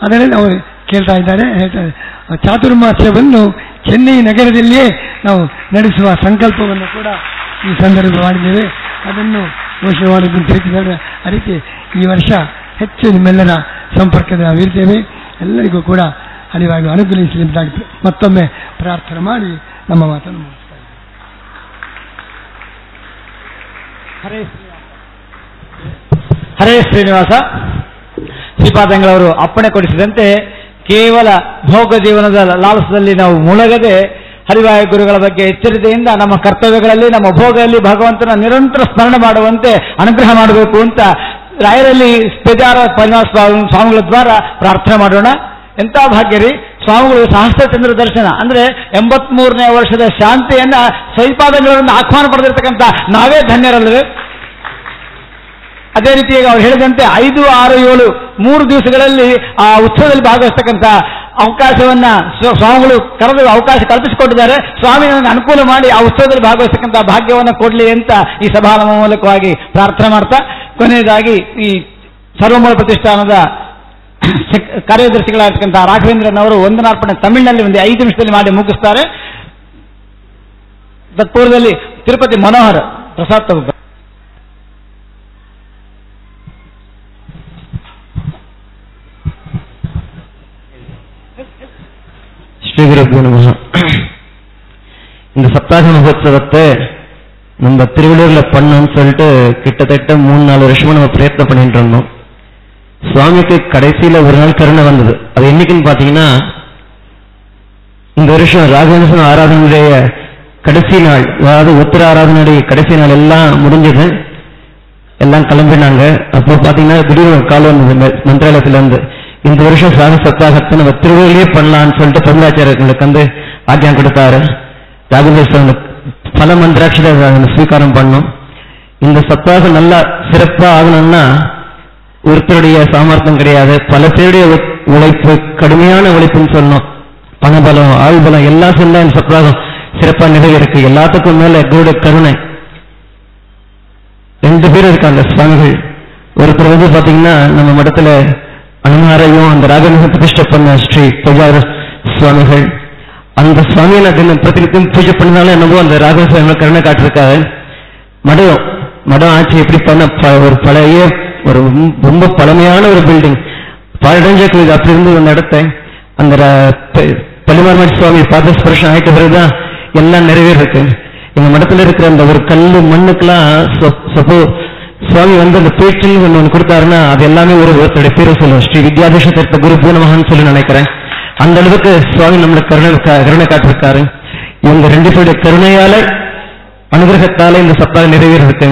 ಅದರಲ್ಲಿ ಅವರು ಕೇಳ್ತಾ ಇದ್ದಾರೆ, ಹೇಳ್ತಾರೆ. ಚಾತುರ್ಮಾಸ್ಯವನ್ನು ಚೆನ್ನೈ ನಗರದಲ್ಲಿಯೇ ನಾವು ನಡೆಸುವ ಸಂಕಲ್ಪವನ್ನು ಕೂಡ ಈ ಸಂದರ್ಭ ಮಾಡಿದ್ದೇವೆ. ಅದನ್ನು ಘೋಷಣೆ ಮಾಡಿದ್ದು ತಿಳಿಸಿದ್ದಾರೆ. ಅದಕ್ಕೆ ಈ ವರ್ಷ ಹೆಚ್ಚು ನಿಮ್ಮೆಲ್ಲರ ಸಂಪರ್ಕದ ನಾವಿರ್ತೇವೆ. ಎಲ್ಲರಿಗೂ ಕೂಡ ಹರಿವಾಗಿ ಅನುಗ್ರಹಿಸಲಿದ್ದಾಗಿ ಮತ್ತೊಮ್ಮೆ ಪ್ರಾರ್ಥನೆ ಮಾಡಿ ನಮ್ಮ ಮಾತನ್ನು ಮುಗಿಸ್ತಾ ಇದ್ದೇವೆ. ಹರೇ ಶ್ರೀನಿವಾಸ. ಶ್ರೀಪಾದಂಗಳವರು ಅಪ್ಪಣೆ ಕೊಡಿಸಿದಂತೆ ಕೇವಲ ಭೋಗ ಜೀವನದ ಲಾಲಸದಲ್ಲಿ ನಾವು ಮುಳುಗದೆ ಹರಿವಾಯ ಗುರುಗಳ ಬಗ್ಗೆ ಎಚ್ಚರಿಕೆಯಿಂದ ನಮ್ಮ ಕರ್ತವ್ಯಗಳಲ್ಲಿ, ನಮ್ಮ ಭೋಗದಲ್ಲಿ ಭಗವಂತನ ನಿರಂತರ ಸ್ಮರಣೆ ಮಾಡುವಂತೆ ಅನುಗ್ರಹ ಮಾಡಬೇಕು ಅಂತ ರಾಯರಲ್ಲಿ ಬೇಜಾರ ಪರಿವಾರ ಸ್ವಾಮಿಗಳ ದ್ವಾರ ಪ್ರಾರ್ಥನೆ ಮಾಡೋಣ. ಎಂಥ ಭಾಗ್ಯರಿ ಸ್ವಾಮಿಗಳು ಸಹಸ್ರಚಂದ್ರ ದರ್ಶನ ಅಂದ್ರೆ 83ನೇ ವರ್ಷದ ಶಾಂತಿಯನ್ನ ಶ್ರೀಪಾದಂಗಳವರಿಂದ ಆಹ್ವಾನ ಪಡೆದಿರ್ತಕ್ಕಂಥ ನಾವೇ ಧನ್ಯರಲ್ಲವೇ? ಅದೇ ರೀತಿಯಾಗಿ ಅವ್ರು ಹೇಳಿದಂತೆ 5, 6, 7 3 ದಿವಸಗಳಲ್ಲಿ ಆ ಉತ್ಸವದಲ್ಲಿ ಭಾಗವಹಿಸ್ತಕ್ಕಂಥ ಅವಕಾಶವನ್ನ ಸ್ವಾಮಿಗಳು ಕರೆದು ಅವಕಾಶ ಕಲ್ಪಿಸಿಕೊಟ್ಟಿದ್ದಾರೆ. ಸ್ವಾಮಿ ನನಗೆ ಅನುಕೂಲ ಮಾಡಿ ಆ ಉತ್ಸವದಲ್ಲಿ ಭಾಗವಹಿಸ್ತಕ್ಕಂಥ ಭಾಗ್ಯವನ್ನು ಕೊಡಲಿ ಅಂತ ಈ ಸಭಾನಮ ಮೂಲಕವಾಗಿ ಪ್ರಾರ್ಥನೆ ಮಾಡ್ತಾ, ಕೊನೆಯದಾಗಿ ಈ ಸರ್ವಮೂಲ ಪ್ರತಿಷ್ಠಾನದ ಕಾರ್ಯದರ್ಶಿಗಳಾಗಿರ್ತಕ್ಕಂಥ ರಾಘವೇಂದ್ರನ್ ಅವರು ವಂದನಾರ್ಪಣೆ ತಮಿಳಿನಲ್ಲಿ ಒಂದು 5 ನಿಮಿಷದಲ್ಲಿ ಮಾಡಿ ಮುಗಿಸ್ತಾರೆ. ತತ್ಪೂರ್ವದಲ್ಲಿ ತಿರುಪತಿ ಮನೋಹರ್ ಪ್ರಸಾದ್ ತಗೋ. ஸ்ரீகுருப்போ நம. இந்த சப்தாக மகோத்சவத்தை நம்ம திருவள்ளூர்ல பண்ணோம்னு சொல்லிட்டு கிட்டத்தட்ட 3-4 வருஷமா நம்ம பிரயத்னம் பண்ணிட்டு இருந்தோம். சுவாமிக்கு கடைசியில ஒரு நாள் கருணை வந்தது. அது என்னைக்குன்னு பாத்தீங்கன்னா, இந்த வருஷம் ராகவேந்திர ஆராதனையுடைய கடைசி நாள், அதாவது உத்தர ஆராதனையுடைய கடைசி நாள் எல்லாம் முடிஞ்சது, எல்லாம் கிளம்பினாங்க. அப்போ பாத்தீங்கன்னா திடீர்னு கால் வந்தது மந்திராலயத்துல இருந்து, இந்த வருஷம் சாக சப்தாகத்தை நம்ம திருவள்ளியே பண்ணலான்னு சொல்லிட்டு பொருளாச்சாரர்களுக்கு வந்து ஆக்கியம் கொடுத்தாரு. ராகவேந்திர பல மந்திராட்சியை ஸ்வீகாரம் பண்ணோம். இந்த சப்தாக நல்லா சிறப்பா ஆகணும்னா ஒருத்தருடைய சாமர்த்தியம் கிடையாது, பல பேருடைய உழைப்பு, கடுமையான உழைப்புன்னு சொல்லணும். பணபலம், ஆள்பலம் எல்லாம் சேர்ந்தா இந்த சப்தாகம் சிறப்பா நிறைவேறிருக்கு. எல்லாத்துக்கும் மேல எங்களுடைய கருணை. 2 பேர் இருக்காங்க சுவாமிகள். ஒருத்தர் வந்து பாத்தீங்கன்னா நம்ம மடத்துல அனுமாரையும் அந்த ராகவேந்திர பிரதிஷ்டை பண்ண ஸ்ரீ பூஜார சுவாமிகள். அந்த சுவாமியை நான் பிரதிநிதியும் பூஜை பண்ணாலும் என்னவோ அந்த ராகவேந்திர கருணை காட்டிருக்காரு. மடம் ஆட்சி எப்படி பண்ண ஒரு பழைய ஒரு ரொம்ப பழமையான ஒரு பில்டிங் பாழடைஞ்ச கோயில் அப்படி இருந்து ஒன்று இடத்த அந்த பள்ளிமார்மணி சுவாமி பார்த்த ஸ்பர்ஷம் ஆயிட்ட பிறகுதான் எல்லாம் நிறைவேறிருக்கு. எங்க மடத்துல இருக்கிற அந்த ஒரு கல்லு மண்ணுக்கெல்லாம் சுவாமி வந்து அந்த பேச்சில் ஒன்று கொடுத்தாருன்னா அது எல்லாமே ஒருத்தருடைய பேரை சொல்லுவோம். ஸ்ரீ வித்யாதீஷ தீர்த்த குரு பூனமகான்னு சொல்லி நினைக்கிறேன். அந்த அளவுக்கு சுவாமி நம்மளுக்கு கருணை காட்டிருக்காரு. இவங்க 2 பேருடைய கருணையால அனுகிரகத்தால இந்த சப்தாக நிறைவேறிருக்கு.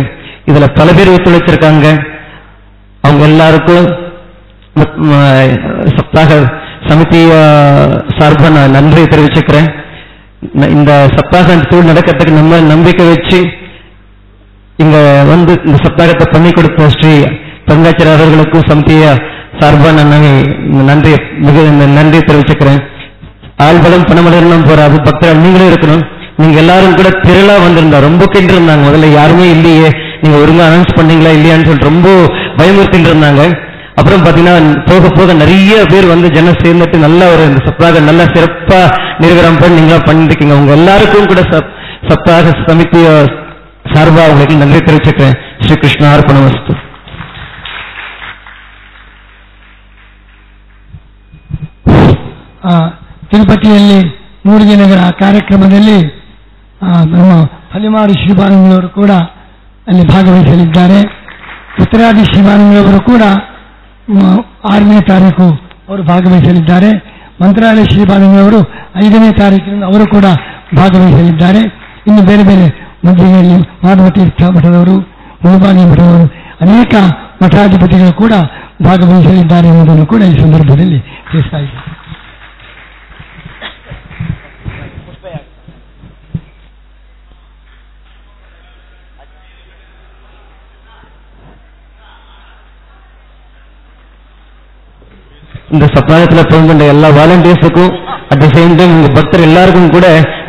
இதுல பல பேர் ஒத்துழைச்சிருக்காங்க. அவங்க எல்லாருக்கும் சப்தாக சமிதி சார்பா நான் நன்றியை தெரிவிச்சுக்கிறேன். இந்த சப்தாக தொழில் நடக்கிறதுக்கு நம்ம நம்பிக்கை வச்சு இங்க வந்து இந்த சப்தாகத்தை பண்ணி கொடுத்த ஸ்ரீ பங்காச்சார அவர்களுக்கும் சமிதிய சார்பா நான் நன்றியை தெரிவிச்சுக்கிறேன். ஆள்பலம் பணமலம் போறாது, பக்தர்கள் நீங்களும் இருக்கணும். நீங்க எல்லாரும் கூட திரளா வந்திருந்தா ரொம்ப கிண்டு இருந்தாங்க. முதல்ல யாருமே இல்லையே, நீங்க ஒழுங்கா அனௌன்ஸ் பண்ணீங்களா இல்லையான்னு சொல்லிட்டு ரொம்ப பயமுறுத்திட்டு இருந்தாங்க. அப்புறம் பாத்தீங்கன்னா போக போக நிறைய பேர் வந்து ஜனம் சேர்ந்துட்டு நல்ல ஒரு சப்தாக நல்லா சிறப்பா நிறுவனம் பண்ணி நீங்களா பண்ணிருக்கீங்க. உங்க எல்லாருக்கும் கூட சப்தாக சமிதி சார்பா உங்களுக்கு நன்றி தெரிவிச்சுக்கிறேன். ஸ்ரீ கிருஷ்ண அர்ப்பணமஸ்து. ತಿರುಪತಿಯಲ್ಲಿ 3 ದಿನಗಳ ಕಾರ್ಯಕ್ರಮದಲ್ಲಿ ನಮ್ಮ ಹಲಿಮಾರು ಶ್ರೀಪಾದಂಗಳವರು ಕೂಡ ಅಲ್ಲಿ ಭಾಗವಹಿಸಲಿದ್ದಾರೆ. ಉತ್ತರಾದಿ ಶ್ರೀಪಾದಂಗಳವರು ಕೂಡ 6ನೇ ತಾರೀಕು ಅವರು ಭಾಗವಹಿಸಲಿದ್ದಾರೆ. ಮಂತ್ರಾಲಯ ಶ್ರೀಪಾದಂಗಳವರು 5ನೇ ತಾರೀಕಿನಿಂದ ಅವರು ಕೂಡ ಭಾಗವಹಿಸಲಿದ್ದಾರೆ. ಇನ್ನು ಬೇರೆ ಬೇರೆ ಮಧ್ಯದಲ್ಲಿ ಮಾಧವತೀರ್ಥ ಮಠದವರು, ಮುಳುಬಾಗಿ ಮಠದವರು, ಅನೇಕ ಮಠಾಧಿಪತಿಗಳು ಕೂಡ ಭಾಗವಹಿಸಲಿದ್ದಾರೆ ಎಂಬುದನ್ನು ಕೂಡ ಈ ಸಂದರ್ಭದಲ್ಲಿ ತಿಳಿಸ್ತಾ ಇದ್ದಾರೆ. இந்த சப்தாகத்துல பங்குண்ட எல்லா வாலண்டியர்ஸுக்கும் அட் த சேம் டைம் உங்க பக்தர் எல்லாருக்கும் கூட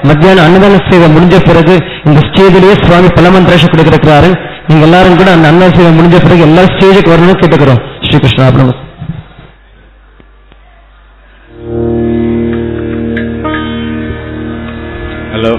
மத்தியானம் அன்னதான சேவை முடிஞ்ச பிறகு இந்த ஸ்டேஜிலேயே சுவாமி பலமந்திராட்சி கொடுக்கிறாரு. நீங்க எல்லாரும் கூட அந்த அன்னதான சேவை முடிஞ்ச பிறகு எல்லா ஸ்டேஜுக்கு வரணும்னு கேட்டுக்கிறோம். ஸ்ரீகிருஷ்ணா. ಹಲೋ.